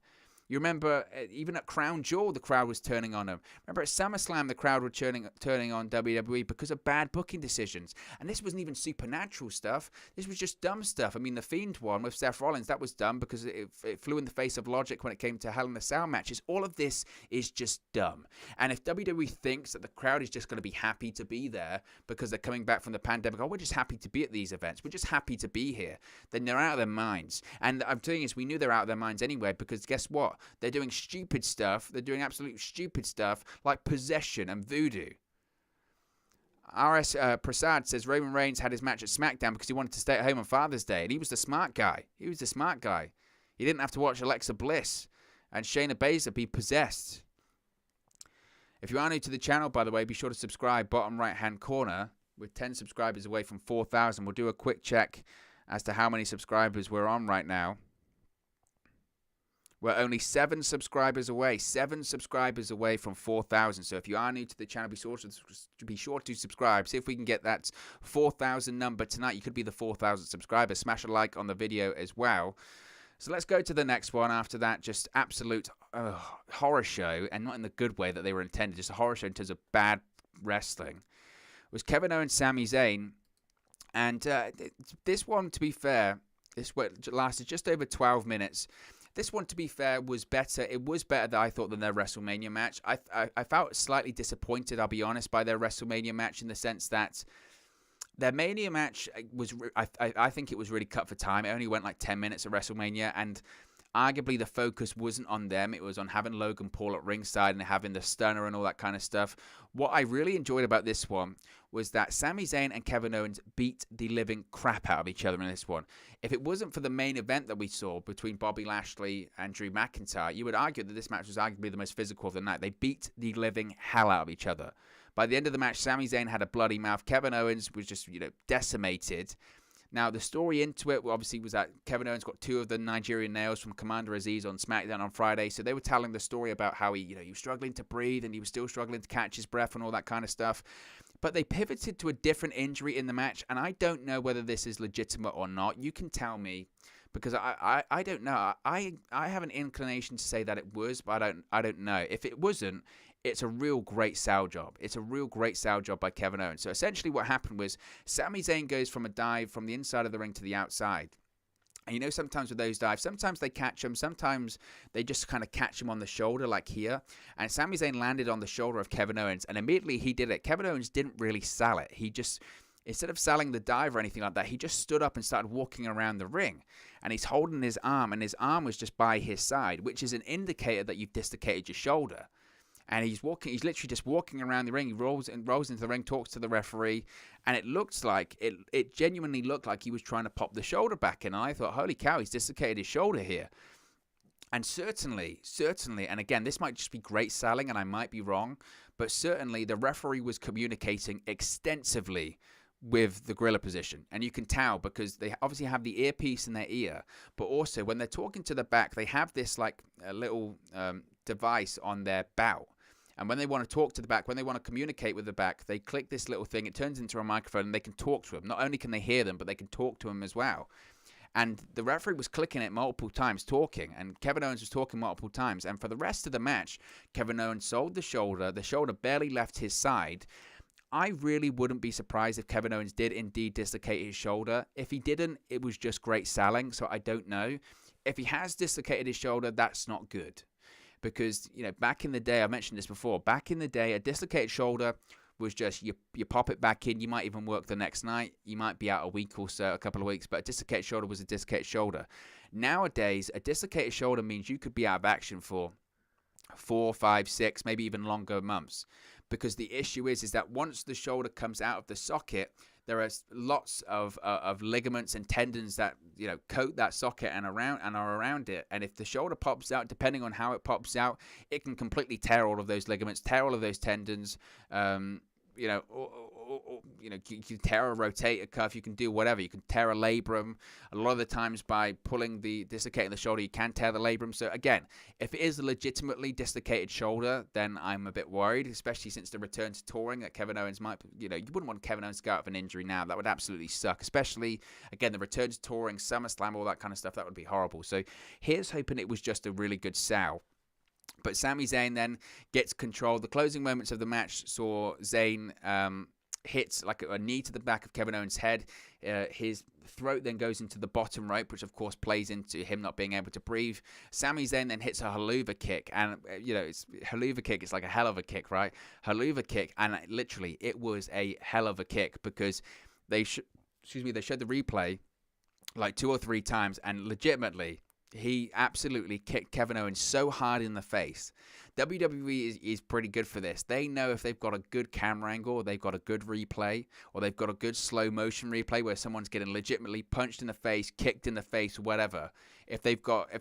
Speaker 1: You remember even at Crown Jewel, the crowd was turning on him. Remember at SummerSlam, the crowd were turning on WWE because of bad booking decisions. And this wasn't even supernatural stuff. This was just dumb stuff. I mean, the Fiend one with Seth Rollins, that was dumb because it flew in the face of logic when it came to Hell in the Cell matches. All of this is just dumb. And if WWE thinks that the crowd is just going to be happy to be there because they're coming back from the pandemic, oh, we're just happy to be at these events, we're just happy to be here, then they're out of their minds. And I'm telling you, we knew they're out of their minds anyway, because guess what? They're doing stupid stuff. They're doing absolute stupid stuff like possession and voodoo. R.S. Prasad says Roman Reigns had his match at SmackDown because he wanted to stay at home on Father's Day, and he was the smart guy. He didn't have to watch Alexa Bliss and Shayna Baszler be possessed. If you are new to the channel, by the way, be sure to subscribe. Bottom right-hand corner. With 10 subscribers away from 4,000. We'll do a quick check as to how many subscribers we're on right now. We're only 7 subscribers away. 7 subscribers away from 4,000. So if you are new to the channel, be sure to subscribe. See if we can get that 4,000 number tonight. You could be the 4,000 subscribers. Smash a like on the video as well. So let's go to the next one. After that, just absolute horror show, and not in the good way that they were intended. Just a horror show in terms of bad wrestling. It was Kevin Owens, Sami Zayn. And this one, to be fair, this lasted just over 12 minutes. This one, to be fair, was better. It was better than I thought than their WrestleMania match. I felt slightly disappointed, I'll be honest, by their WrestleMania match, in the sense that their Mania match was, I think it was really cut for time. It only went like 10 minutes at WrestleMania, and arguably the focus wasn't on them. It was on having Logan Paul at ringside and having the stunner and all that kind of stuff. What I really enjoyed about this one was that Sami Zayn and Kevin Owens beat the living crap out of each other in this one. If it wasn't for the main event that we saw between Bobby Lashley and Drew McIntyre, you would argue that this match was arguably the most physical of the night. They beat the living hell out of each other. By the end of the match, Sami Zayn had a bloody mouth. Kevin Owens was just, decimated. Now, the story into it, obviously, was that Kevin Owens got 2 of the Nigerian nails from Commander Aziz on SmackDown on Friday. So they were telling the story about how he was struggling to breathe and he was still struggling to catch his breath and all that kind of stuff. But they pivoted to a different injury in the match, and I don't know whether this is legitimate or not. You can tell me, because I don't know. I have an inclination to say that it was, but I don't know. If it wasn't, it's a real great sell job. It's a real great sell job by Kevin Owens. So essentially what happened was Sami Zayn goes from a dive from the inside of the ring to the outside. And sometimes with those dives, sometimes they catch him, sometimes they just kind of catch him on the shoulder like here. And Sami Zayn landed on the shoulder of Kevin Owens, and immediately he did it. Kevin Owens didn't really sell it. He just, instead of selling the dive or anything like that, he just stood up and started walking around the ring. And he's holding his arm, and his arm was just by his side, which is an indicator that you've dislocated your shoulder. And he's literally just walking around the ring. He rolls into the ring, talks to the referee, and it genuinely looked like he was trying to pop the shoulder back in. And I thought, holy cow, he's dislocated his shoulder here. And certainly, and again, this might just be great selling, and I might be wrong, but certainly the referee was communicating extensively with the gorilla position. And you can tell because they obviously have the earpiece in their ear, but also when they're talking to the back, they have this like a little device on their bout. And when they want to talk to the back, when they want to communicate with the back, they click this little thing. It turns into a microphone, and they can talk to them. Not only can they hear them, but they can talk to them as well. And the referee was clicking it multiple times, talking, and Kevin Owens was talking multiple times. And for the rest of the match, Kevin Owens sold the shoulder. The shoulder barely left his side. I really wouldn't be surprised if Kevin Owens did indeed dislocate his shoulder. If he didn't, it was just great selling, so I don't know. If he has dislocated his shoulder, that's not good. Because, back in the day, I mentioned this before, back in the day, a dislocated shoulder was just, you pop it back in, you might even work the next night, you might be out a week or so, a couple of weeks, but a dislocated shoulder was a dislocated shoulder. Nowadays, a dislocated shoulder means you could be out of action for 4, 5, 6, maybe even longer months. Because the issue is that once the shoulder comes out of the socket, there are lots of ligaments and tendons that coat that socket and are around it. And if the shoulder pops out, depending on how it pops out, it can completely tear all of those ligaments, tear all of those tendons. You can tear a rotator cuff, you can do whatever. You can tear a labrum. A lot of the times by dislocating the shoulder, you can tear the labrum. So again, if it is a legitimately dislocated shoulder, then I'm a bit worried, especially since the return to touring that Kevin Owens might, you wouldn't want Kevin Owens to go out of an injury now. That would absolutely suck, especially, again, the return to touring, SummerSlam, all that kind of stuff. That would be horrible. So here's hoping it was just a really good sell. But Sami Zayn then gets control. The closing moments of the match saw Zayn hits like a knee to the back of Kevin Owens' head. His throat then goes into the bottom rope, which of course plays into him not being able to breathe. Sami Zayn then hits a haluva kick, and it's haluva kick. It's like a hell of a kick, right? Haluva kick, and literally it was a hell of a kick because they showed the replay like 2 or 3 times, and legitimately he absolutely kicked Kevin Owens so hard in the face. WWE is pretty good for this. They know if they've got a good camera angle, or they've got a good replay, or they've got a good slow motion replay where someone's getting legitimately punched in the face, kicked in the face, whatever. If they've got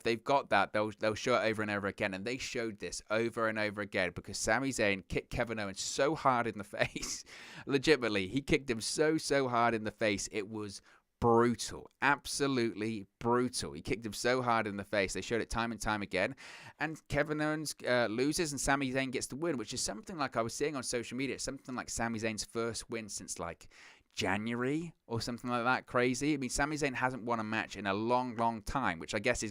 Speaker 1: that, they'll show it over and over again. And they showed this over and over again because Sami Zayn kicked Kevin Owens so hard in the face. Legitimately, he kicked him so hard in the face. It was brutal, absolutely brutal. He kicked him so hard in the face. They showed it time and time again. And Kevin Owens loses and Sami Zayn gets the win, which is something like I was seeing on social media. It's something like Sami Zayn's first win since like January or something like that. Crazy. I mean, Sami Zayn hasn't won a match in a long time, which I guess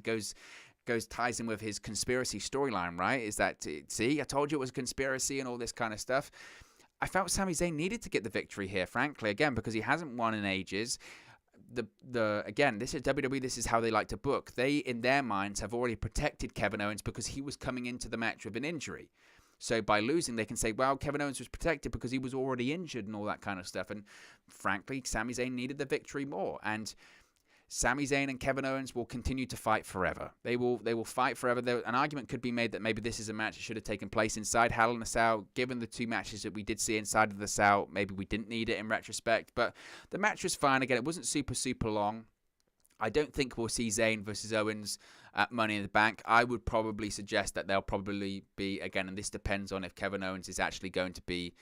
Speaker 1: ties in with his conspiracy storyline, right? Is that, see, I told you it was a conspiracy and all this kind of stuff. I felt Sami Zayn needed to get the victory here, frankly, again, because he hasn't won in ages. Again, this is WWE, this is how they like to book. They, in their minds, have already protected Kevin Owens because he was coming into the match with an injury. So by losing, they can say, well, Kevin Owens was protected because he was already injured and all that kind of stuff. And frankly, Sami Zayn needed the victory more. And Sami Zayn and Kevin Owens will continue to fight forever. They will fight forever. An argument could be made that maybe this is a match that should have taken place inside Hell in a Cell. Given the 2 matches that we did see inside of the Cell, maybe we didn't need it in retrospect. But the match was fine. Again, it wasn't super long. I don't think we'll see Zayn versus Owens at Money in the Bank. I would probably suggest that they'll probably be, again, and this depends on if Kevin Owens is actually going to be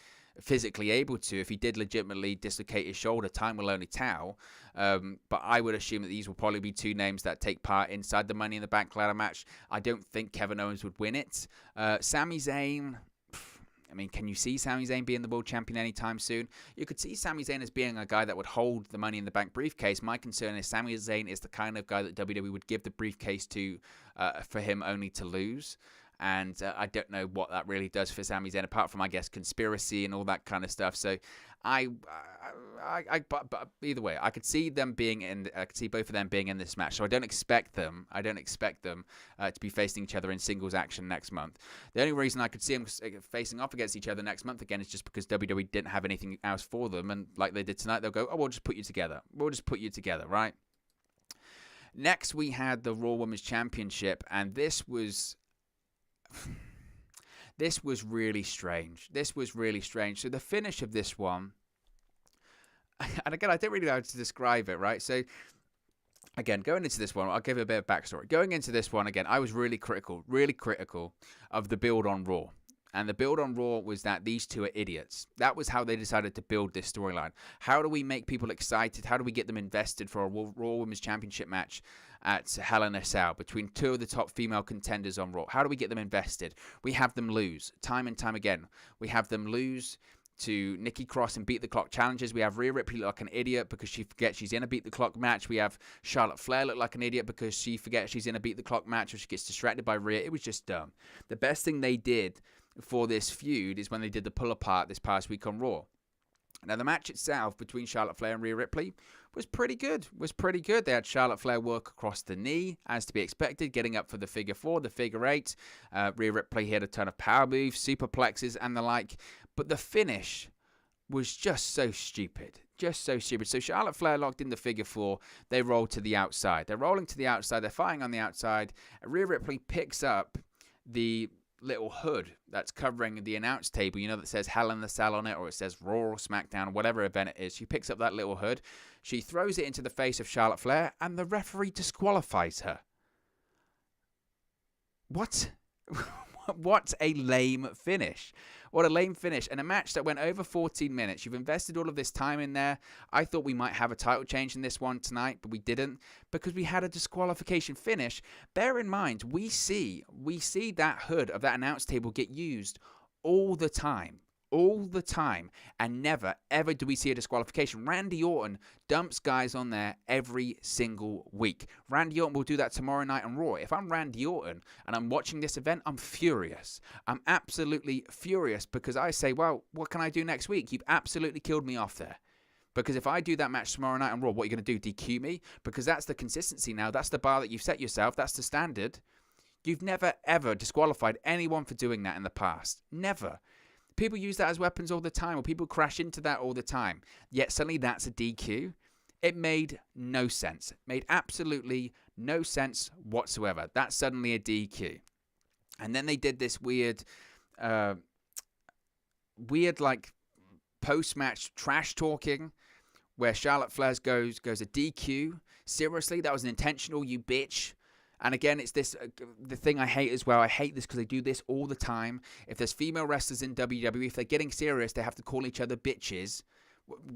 Speaker 1: physically able to. If he did legitimately dislocate his shoulder, time will only tell. But I would assume that these will probably be 2 names that take part inside the Money in the Bank ladder match. I don't think Kevin Owens would win it. Sami Zayn, I mean, can you see Sami Zayn being the world champion anytime soon? You could see Sami Zayn as being a guy that would hold the Money in the Bank briefcase. My concern is Sami Zayn is the kind of guy that WWE would give the briefcase to for him only to lose. And I don't know what that really does for Sami Zayn, apart from, I guess, conspiracy and all that kind of stuff. So but either way, I could see them being in. I could see both of them being in this match. So I don't expect them to be facing each other in singles action next month. The only reason I could see them facing off against each other next month again is just because WWE didn't have anything else for them, and like they did tonight, they'll go, "Oh, we'll just put you together. Right?" Next, we had the Raw Women's Championship, and this was really strange. So the finish of this one, and again, I don't really know how to describe it, right? So again, going into this one, I'll give you a bit of backstory. Going into this one, again, I was really critical of the build on Raw. And the build on Raw was that these 2 are idiots. That was how they decided to build this storyline. How do we make people excited? How do we get them invested for a Raw Women's Championship match at Hell in a Cell between 2 of the top female contenders on Raw? How do we get them invested? We have them lose time and time again. We have them lose to Nikki Cross and Beat the Clock challenges. We have Rhea Ripley look like an idiot because she forgets she's in a Beat the Clock match. We have Charlotte Flair look like an idiot because she forgets she's in a Beat the Clock match or she gets distracted by Rhea. It was just dumb. The best thing they did for this feud is when they did the pull apart this past week on Raw. Now, the match itself between Charlotte Flair and Rhea Ripley was pretty good. They had Charlotte Flair work across the knee, as to be expected, getting up for the figure 4, the figure 8. Rhea Ripley hit a ton of power moves, superplexes, and the like. But the finish was just so stupid. So Charlotte Flair locked in the figure 4. They roll to the outside. They're rolling to the outside. They're fighting on the outside. Rhea Ripley picks up the little hood that's covering the announce table, that says Hell in the Cell on it, or it says Raw or SmackDown, whatever event it is. She picks up that little hood, she throws it into the face of Charlotte Flair, and the referee disqualifies her. What? What a lame finish. What a lame finish. And a match that went over 14 minutes. You've invested all of this time in there. I thought we might have a title change in this one tonight, but we didn't because we had a disqualification finish. Bear in mind, we see that hood of that announce table get used all the time. And never, ever do we see a disqualification. Randy Orton dumps guys on there every single week. Randy Orton will do that tomorrow night on Raw. If I'm Randy Orton and I'm watching this event, I'm furious. I'm absolutely furious because I say, well, what can I do next week? You've absolutely killed me off there. Because if I do that match tomorrow night on Raw, what are you going to do? DQ me? Because that's the consistency now. That's the bar that you've set yourself. That's the standard. You've never, ever disqualified anyone for doing that in the past. Never. People use that as weapons all the time, or people crash into that all the time. Yet suddenly that's a DQ. It made no sense. It made absolutely no sense whatsoever. That's suddenly a DQ. And then they did this weird like post-match trash talking where Charlotte Flair goes a DQ. Seriously, that was an intentional, you bitch. And again, it's this the thing I hate as well. I hate this because they do this all the time. If there's female wrestlers in WWE, if they're getting serious, they have to call each other bitches.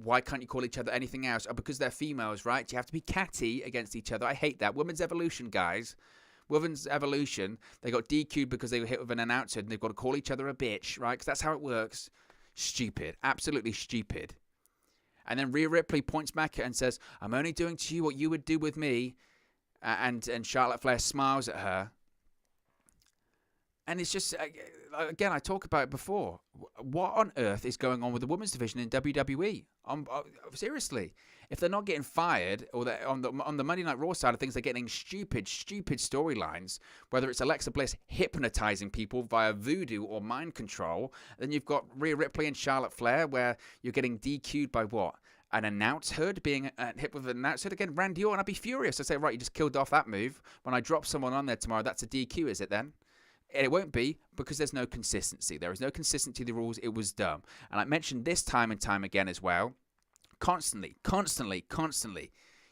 Speaker 1: Why can't you call each other anything else? Oh, because they're females, right? You have to be catty against each other. I hate that. Women's Evolution, guys. Women's Evolution, they got DQ'd because they were hit with an announcer and they've got to call each other a bitch, right? Because that's how it works. Stupid. Absolutely stupid. And then Rhea Ripley points back and says, I'm only doing to you what you would do with me. And Charlotte Flair smiles at her. And it's just, again, I talked about it before. What on earth is going on with the women's division in WWE? Seriously. If they're not getting fired, or they're on the Monday Night Raw side of things, they're getting stupid storylines, whether it's Alexa Bliss hypnotizing people via voodoo or mind control, then you've got Rhea Ripley and Charlotte Flair, where you're getting DQ'd by what? An announce hood being hit with an announce hood again. Randy Orton, I'd be furious. I'd say, right, you just killed off that move. When I drop someone on there tomorrow, that's a DQ, is it then? It won't be because there's no consistency. There is no consistency to the rules. It was dumb. And I mentioned this time and time again as well. Constantly.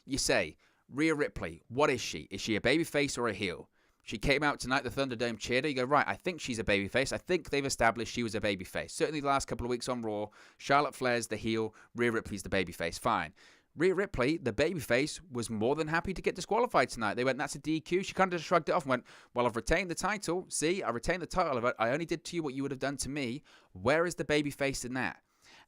Speaker 1: You say, Rhea Ripley, what is she? Is she a babyface or a heel? She came out tonight, the ThunderDome cheered her. You go, right, I think she's a babyface. I think they've established she was a babyface. Certainly the last couple of weeks on Raw, Charlotte Flair's the heel, Rhea Ripley's the babyface. Fine. Rhea Ripley, the babyface, was more than happy to get disqualified tonight. They went, that's a DQ. She kind of just shrugged it off and went, well, I've retained the title. See, I retained the title of it. I only did to you what you would have done to me. Where is the babyface in that?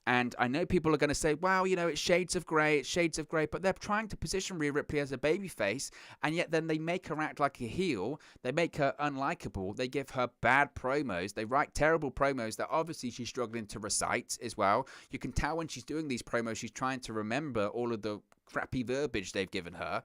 Speaker 1: And I know people are going to say, wow, it's shades of grey, but they're trying to position Rhea Ripley as a babyface, and yet then they make her act like a heel, they make her unlikable, they give her bad promos, they write terrible promos that obviously she's struggling to recite as well. You can tell when she's doing these promos, she's trying to remember all of the crappy verbiage they've given her.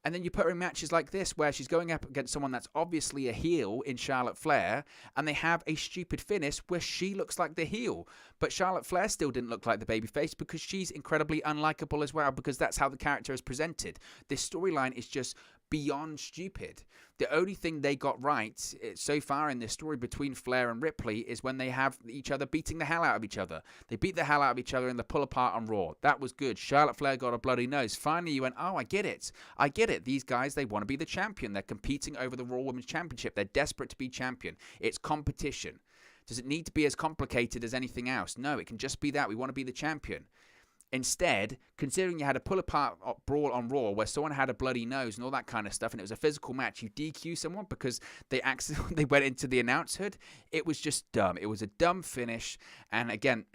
Speaker 1: And then you put her in matches like this where she's going up against someone that's obviously a heel in Charlotte Flair, and they have a stupid finish where she looks like the heel. But Charlotte Flair still didn't look like the babyface because she's incredibly unlikable as well, because that's how the character is presented. This storyline is just beyond stupid. The only thing they got right so far in this story between Flair and Ripley is when they have each other beating the hell out of each other. They beat the hell out of each other in the pull apart on Raw. That was good. Charlotte Flair got a bloody nose. Finally, you went, oh, I get it. These guys, they want to be the champion. They're competing over the Raw Women's Championship. They're desperate to be champion. It's competition. Does it need to be as complicated as anything else? No, it can just be that. We want to be the champion. Instead, considering you had a pull-apart brawl on Raw where someone had a bloody nose and all that kind of stuff, and it was a physical match, you DQ someone because they went into the announce hood, it was just dumb. It was a dumb finish. And again,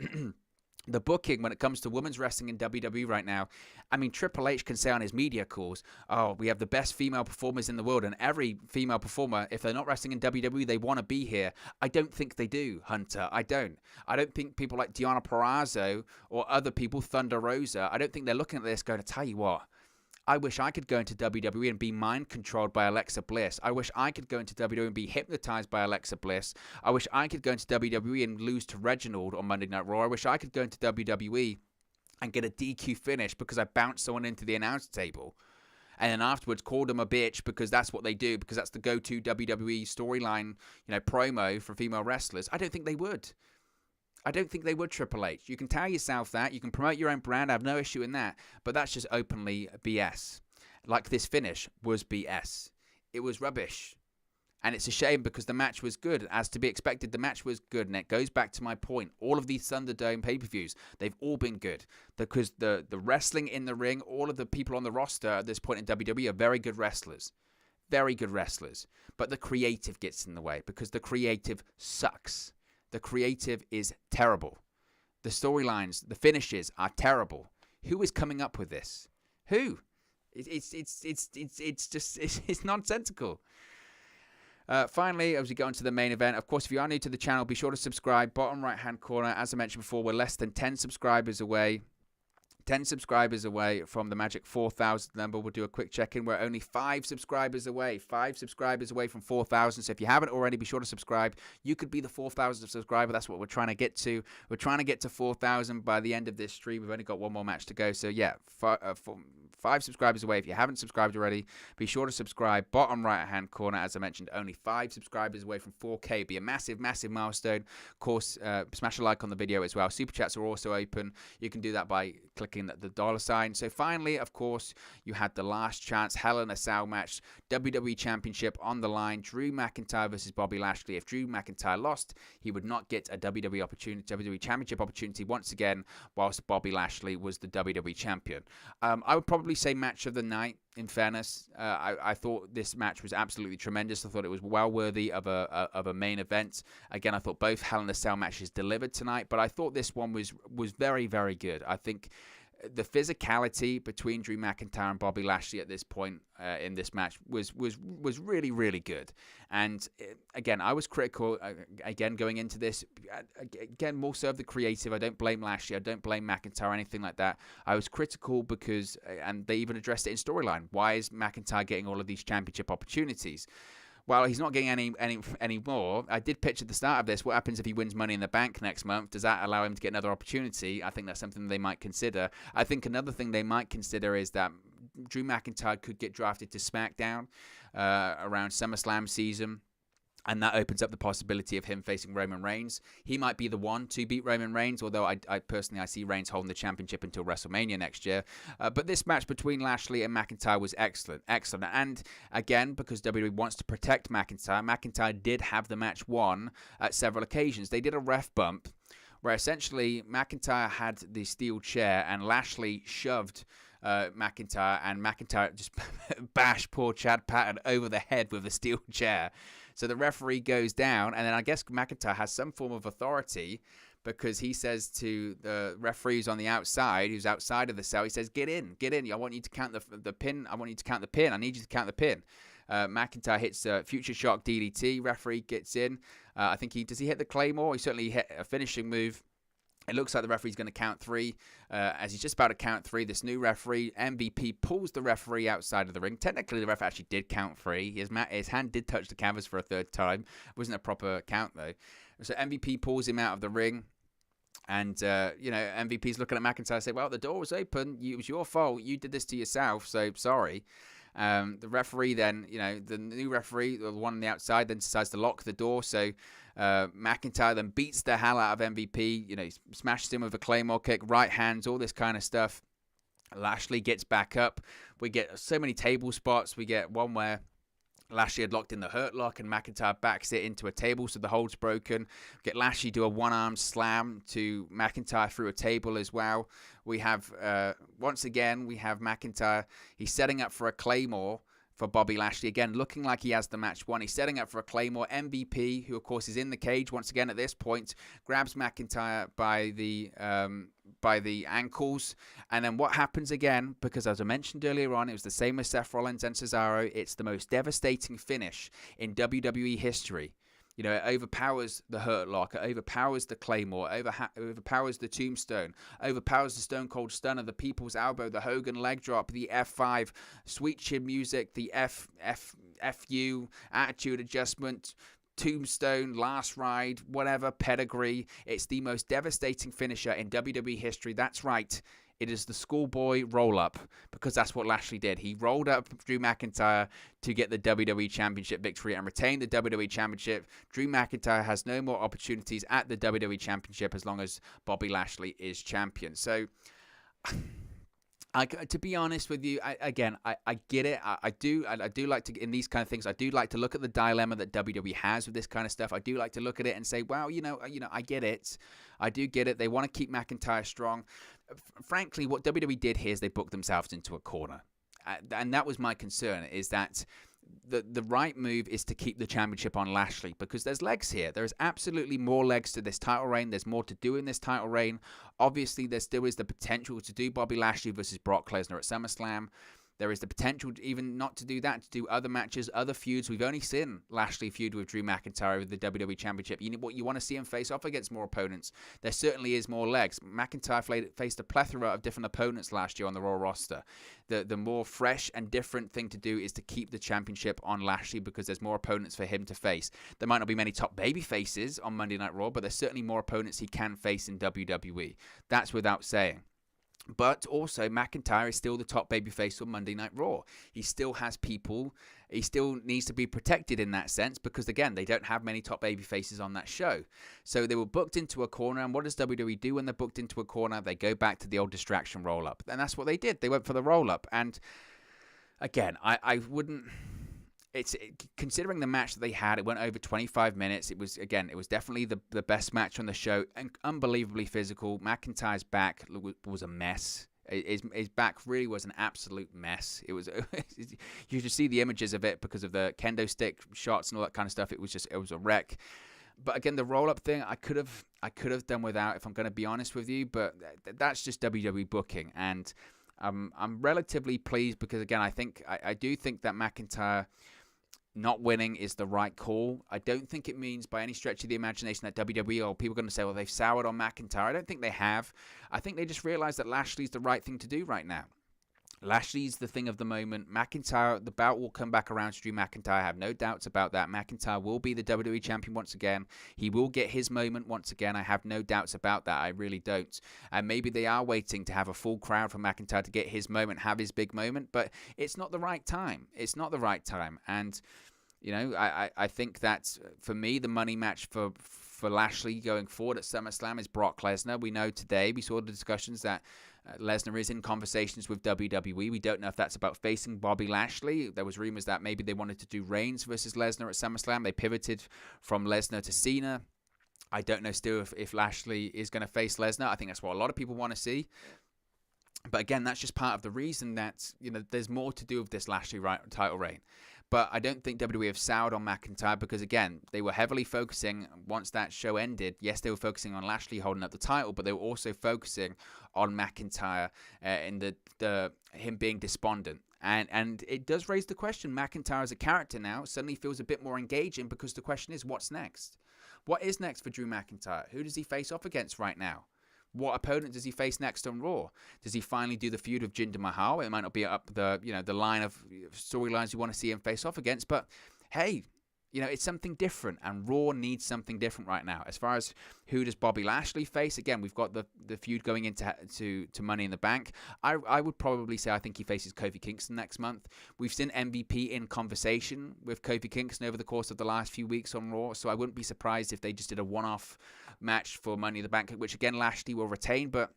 Speaker 1: the booking when it comes to women's wrestling in WWE right now. I mean, Triple H can say on his media calls, oh, we have the best female performers in the world, and every female performer, if they're not wrestling in WWE, they want to be here. I don't think they do, Hunter. I don't think people like Deonna Purrazzo or other people, Thunder Rosa, I don't think they're looking at this going to tell you what. I wish I could go into WWE and be mind-controlled by Alexa Bliss. I wish I could go into WWE and be hypnotized by Alexa Bliss. I wish I could go into WWE and lose to Reginald on Monday Night Raw. I wish I could go into WWE and get a DQ finish because I bounced someone into the announce table. And then afterwards called them a bitch because that's what they do, because that's the go-to WWE storyline, promo for female wrestlers. I don't think they would. I don't think they would, Triple H. You can tell yourself that. You can promote your own brand. I have no issue in that. But that's just openly BS. Like this finish was BS. It was rubbish. And it's a shame because the match was good. As to be expected, the match was good. And it goes back to my point. All of these ThunderDome pay-per-views, they've all been good. Because the wrestling in the ring, all of the people on the roster at this point in WWE are very good wrestlers. Very good wrestlers. But the creative gets in the way because the creative sucks. The creative is terrible. The storylines, the finishes are terrible. Who is coming up with this? Who? It's nonsensical. Finally, as we go into the main event, of course, if you are new to the channel, be sure to subscribe. Bottom right-hand corner, as I mentioned before, we're less than 10 subscribers away. 10 subscribers away from the magic 4,000 number. We'll do a quick check-in. We're only 5 subscribers away. 5 subscribers away from 4,000. So if you haven't already, be sure to subscribe. You could be the 4,000th subscriber. That's what we're trying to get to. We're trying to get to 4,000 by the end of this stream. We've only got one more match to go. So yeah, 5 subscribers away. If you haven't subscribed already, be sure to subscribe. Bottom right-hand corner, as I mentioned, only 5 subscribers away from 4K. It'd be a massive, massive milestone. Of course, smash a like on the video as well. Super chats are also open. You can do that by clicking the dollar sign. So finally, of course, you had the last chance Hell in a Cell match, WWE Championship on the line, Drew McIntyre versus Bobby Lashley. If Drew McIntyre lost, he would not get a WWE Championship opportunity once again, whilst Bobby Lashley was the WWE Champion. I would probably say match of the night. In fairness, I thought this match was absolutely tremendous. I thought it was well worthy of a main event. Again, I thought both Hell in a Cell matches delivered tonight, but I thought this one was very, very good. I think the physicality between Drew McIntyre and Bobby Lashley at this point in this match was really, really good. And again, I was critical, again, going into this. Again, more so of the creative. I don't blame Lashley. I don't blame McIntyre or anything like that. I was critical because, and they even addressed it in storyline, why is McIntyre getting all of these championship opportunities? Well, he's not getting any more. I did pitch at the start of this, what happens if he wins Money in the Bank next month? Does that allow him to get another opportunity? I think that's something they might consider. I think another thing they might consider is that Drew McIntyre could get drafted to SmackDown around SummerSlam season. And that opens up the possibility of him facing Roman Reigns. He might be the one to beat Roman Reigns, although I personally see Reigns holding the championship until WrestleMania next year. But this match between Lashley and McIntyre was excellent. And again, because WWE wants to protect McIntyre, McIntyre did have the match won at several occasions. They did a ref bump where essentially McIntyre had the steel chair and Lashley shoved McIntyre, and McIntyre just bashed poor Chad Patton over the head with the steel chair. So the referee goes down, and then I guess McIntyre has some form of authority because he says to the referee who's on the outside, who's outside of the cell, he says, get in. I want you to count the pin. I want you to count the pin. I need you to count the pin. McIntyre hits a Future Shock DDT. Referee gets in. I think does he hit the Claymore? He certainly hit a finishing move. It looks like the referee's going to count 3. As he's just about to count 3, this new referee, MVP, pulls the referee outside of the ring. Technically, the ref actually did count 3. His hand did touch the canvas for a 3rd time. It wasn't a proper count, though. So MVP pulls him out of the ring. And, MVP's looking at McIntyre and say, well, the door was open. It was your fault. You did this to yourself, so sorry. The referee then, the new referee, the one on the outside, then decides to lock the door. So McIntyre then beats the hell out of MVP. He smashes him with a Claymore kick, right hands, all this kind of stuff. Lashley gets back up. We get so many table spots. We get one where Lashley had locked in the Hurt Lock and McIntyre backs it into a table, so the hold's broken. We get Lashley do a one-arm slam to McIntyre through a table as well. We have, once again, McIntyre. He's setting up for a Claymore for Bobby Lashley. Again, looking like he has the match won. He's setting up for a Claymore. MVP, who of course is in the cage once again at this point, grabs McIntyre by the by the ankles. And then what happens again, because as I mentioned earlier on, it was the same with Seth Rollins and Cesaro. It's the most devastating finish in WWE history. You know, it overpowers the Hurt Lock, it overpowers the Claymore, overpowers the Tombstone, overpowers the Stone Cold Stunner, the People's Elbow, the Hogan Leg Drop, the F5, Sweet Chin Music, the FU, Attitude Adjustment, Tombstone, Last Ride, whatever, Pedigree. It's the most devastating finisher in WWE history. That's right. It is the schoolboy roll-up, because that's what Lashley did. He rolled up Drew McIntyre to get the WWE Championship victory and retain the WWE Championship. Drew McIntyre has no more opportunities at the WWE Championship as long as Bobby Lashley is champion. So, to be honest with you, I get it. I do like to, in these kind of things, I do like to look at the dilemma that WWE has with this kind of stuff. I do like to look at it and say, well, you know, I get it. I do get it. They want to keep McIntyre strong. Frankly, what WWE did here is they booked themselves into a corner. And that was my concern, is that the right move is to keep the championship on Lashley, because there's legs here. There's absolutely more legs to this title reign. There's more to do in this title reign. Obviously, there still is the potential to do Bobby Lashley versus Brock Lesnar at SummerSlam. There is the potential to even not to do that, to do other matches, other feuds. We've only seen Lashley feud with Drew McIntyre with the WWE Championship. You want to see him face off against more opponents. There certainly is more legs. McIntyre faced a plethora of different opponents last year on the Raw roster. The more fresh and different thing to do is to keep the championship on Lashley, because there's more opponents for him to face. There might not be many top baby faces on Monday Night Raw, but there's certainly more opponents he can face in WWE. That's without saying. But also, McIntyre is still the top babyface on Monday Night Raw. He still has people. He still needs to be protected in that sense, because, again, they don't have many top babyfaces on that show. So they were booked into a corner, and what does WWE do when they're booked into a corner? They go back to the old distraction roll-up. And that's what they did. They went for the roll-up. And, again, I wouldn't... Considering the match that they had, it went over 25 minutes. It was definitely the best match on the show, and unbelievably physical. McIntyre's back was a mess. His back really was an absolute mess. It was you should see the images of it because of the kendo stick shots and all that kind of stuff. It was a wreck. But again, the roll-up thing, I could have done without, if I'm going to be honest with you. But that's just WWE booking, and I'm relatively pleased because, again, I do think that McIntyre not winning is the right call. I don't think it means by any stretch of the imagination that WWE or people are going to say, well, they've soured on McIntyre. I don't think they have. I think they just realized that Lashley's the right thing to do right now. Lashley's the thing of the moment. McIntyre, the bout will come back around to Drew McIntyre. I have no doubts about that. McIntyre will be the WWE champion once again. He will get his moment once again. I have no doubts about that. I really don't. And maybe they are waiting to have a full crowd for McIntyre to get his moment, have his big moment. But it's not the right time. It's not the right time. And, you know, I think that, for me, the money match for Lashley going forward at SummerSlam is Brock Lesnar. We know today, we saw the discussions that Lesnar is in conversations with WWE. We don't know if that's about facing Bobby Lashley. There was rumors that maybe they wanted to do Reigns versus Lesnar at SummerSlam. They pivoted from Lesnar to Cena. I don't know still if Lashley is going to face Lesnar. I think that's what a lot of people want to see. But again, that's just part of the reason that, you know, there's more to do with this Lashley title reign. But I don't think WWE have soured on McIntyre because, again, they were heavily focusing, once that show ended, yes, they were focusing on Lashley holding up the title, but they were also focusing on McIntyre in the him being despondent. And it does raise the question, McIntyre as a character now suddenly feels a bit more engaging, because the question is, what's next? What is next for Drew McIntyre? Who does he face off against right now? What opponent does he face next on Raw? Does he finally do the feud of Jinder Mahal? It might not be up the line of storylines you want to see him face off against, but hey, you know, it's something different, and Raw needs something different right now. As far as who does Bobby Lashley face, again, we've got the feud going into Money in the Bank. I would probably say I think he faces Kofi Kingston next month. We've seen MVP in conversation with Kofi Kingston over the course of the last few weeks on Raw, so I wouldn't be surprised if they just did a one-off match for Money in the Bank, which again Lashley will retain. But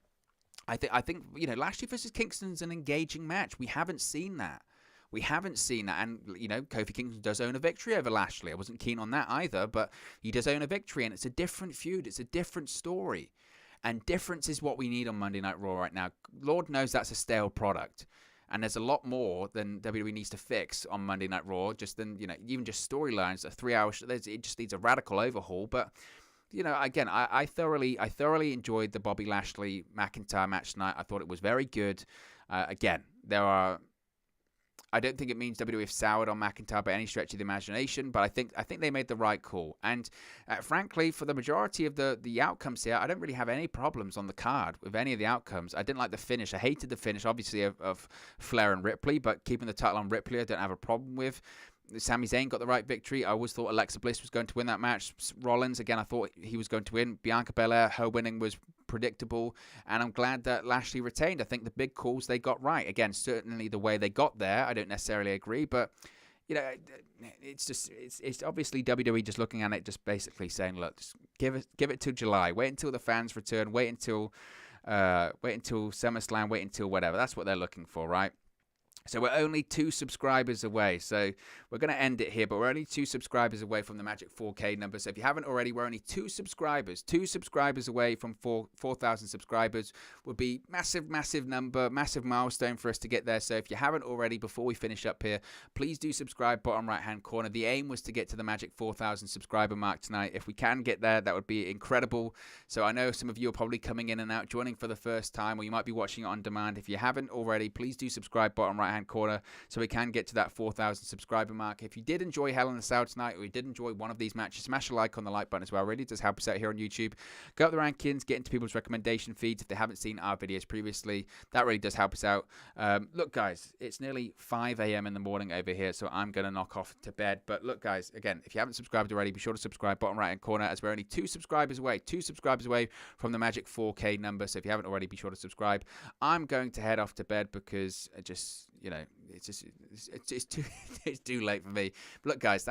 Speaker 1: I think you know, Lashley versus Kingston's an engaging match. We haven't seen that. And, you know, Kofi Kingston does own a victory over Lashley. I wasn't keen on that either, but he does own a victory, and it's a different feud. It's a different story. And difference is what we need on Monday Night Raw right now. Lord knows that's a stale product. And there's a lot more than WWE needs to fix on Monday Night Raw, just than, you know, even just storylines, a 3 hour show. It just needs a radical overhaul. But again, I thoroughly enjoyed the Bobby Lashley McIntyre match tonight. I thought it was very good. Again, I don't think it means WWE have soured on McIntyre by any stretch of the imagination, but I think they made the right call. And frankly, for the majority of the outcomes here, I don't really have any problems on the card with any of the outcomes. I didn't like the finish. I hated the finish, obviously, of Flair and Ripley, but keeping the title on Ripley, I don't have a problem with. Sami Zayn got the right victory. I always thought Alexa Bliss was going to win that match. Rollins, again, I thought he was going to win. Bianca Belair, her winning was predictable, and I'm glad that Lashley retained. I think the big calls they got right. Again, certainly the way they got there, I don't necessarily agree, but it's obviously WWE just looking at it, just basically saying, look, just give it till July. Wait until the fans return. Wait until SummerSlam. Wait until whatever. That's what they're looking for, right? So we're only 2 subscribers away. So we're going to end it here, but we're only 2 subscribers away from the magic 4K number. So if you haven't already, we're only 2 subscribers away from 4,000 subscribers. Would be massive number, massive milestone for us to get there. So if you haven't already, before we finish up here, please do subscribe, bottom right-hand corner. The aim was to get to the magic 4,000 subscriber mark tonight. If we can get there, that would be incredible. So I know some of you are probably coming in and out, joining for the first time, or you might be watching it on demand. If you haven't already, please do subscribe, bottom right-hand corner, so we can get to that 4,000 subscriber mark. If you did enjoy Hell in a Cell tonight, or you did enjoy one of these matches, smash a like on the like button as well. It really does help us out here on YouTube. Go up the rankings, get into people's recommendation feeds if they haven't seen our videos previously. That really does help us out. Look, guys, it's nearly 5 a.m. in the morning over here, so I'm going to knock off to bed. But look, guys, again, if you haven't subscribed already, be sure to subscribe, bottom right-hand corner, as we're only 2 subscribers away from the magic 4K number. So if you haven't already, be sure to subscribe. I'm going to head off to bed because it's too late for me. But look, guys, thank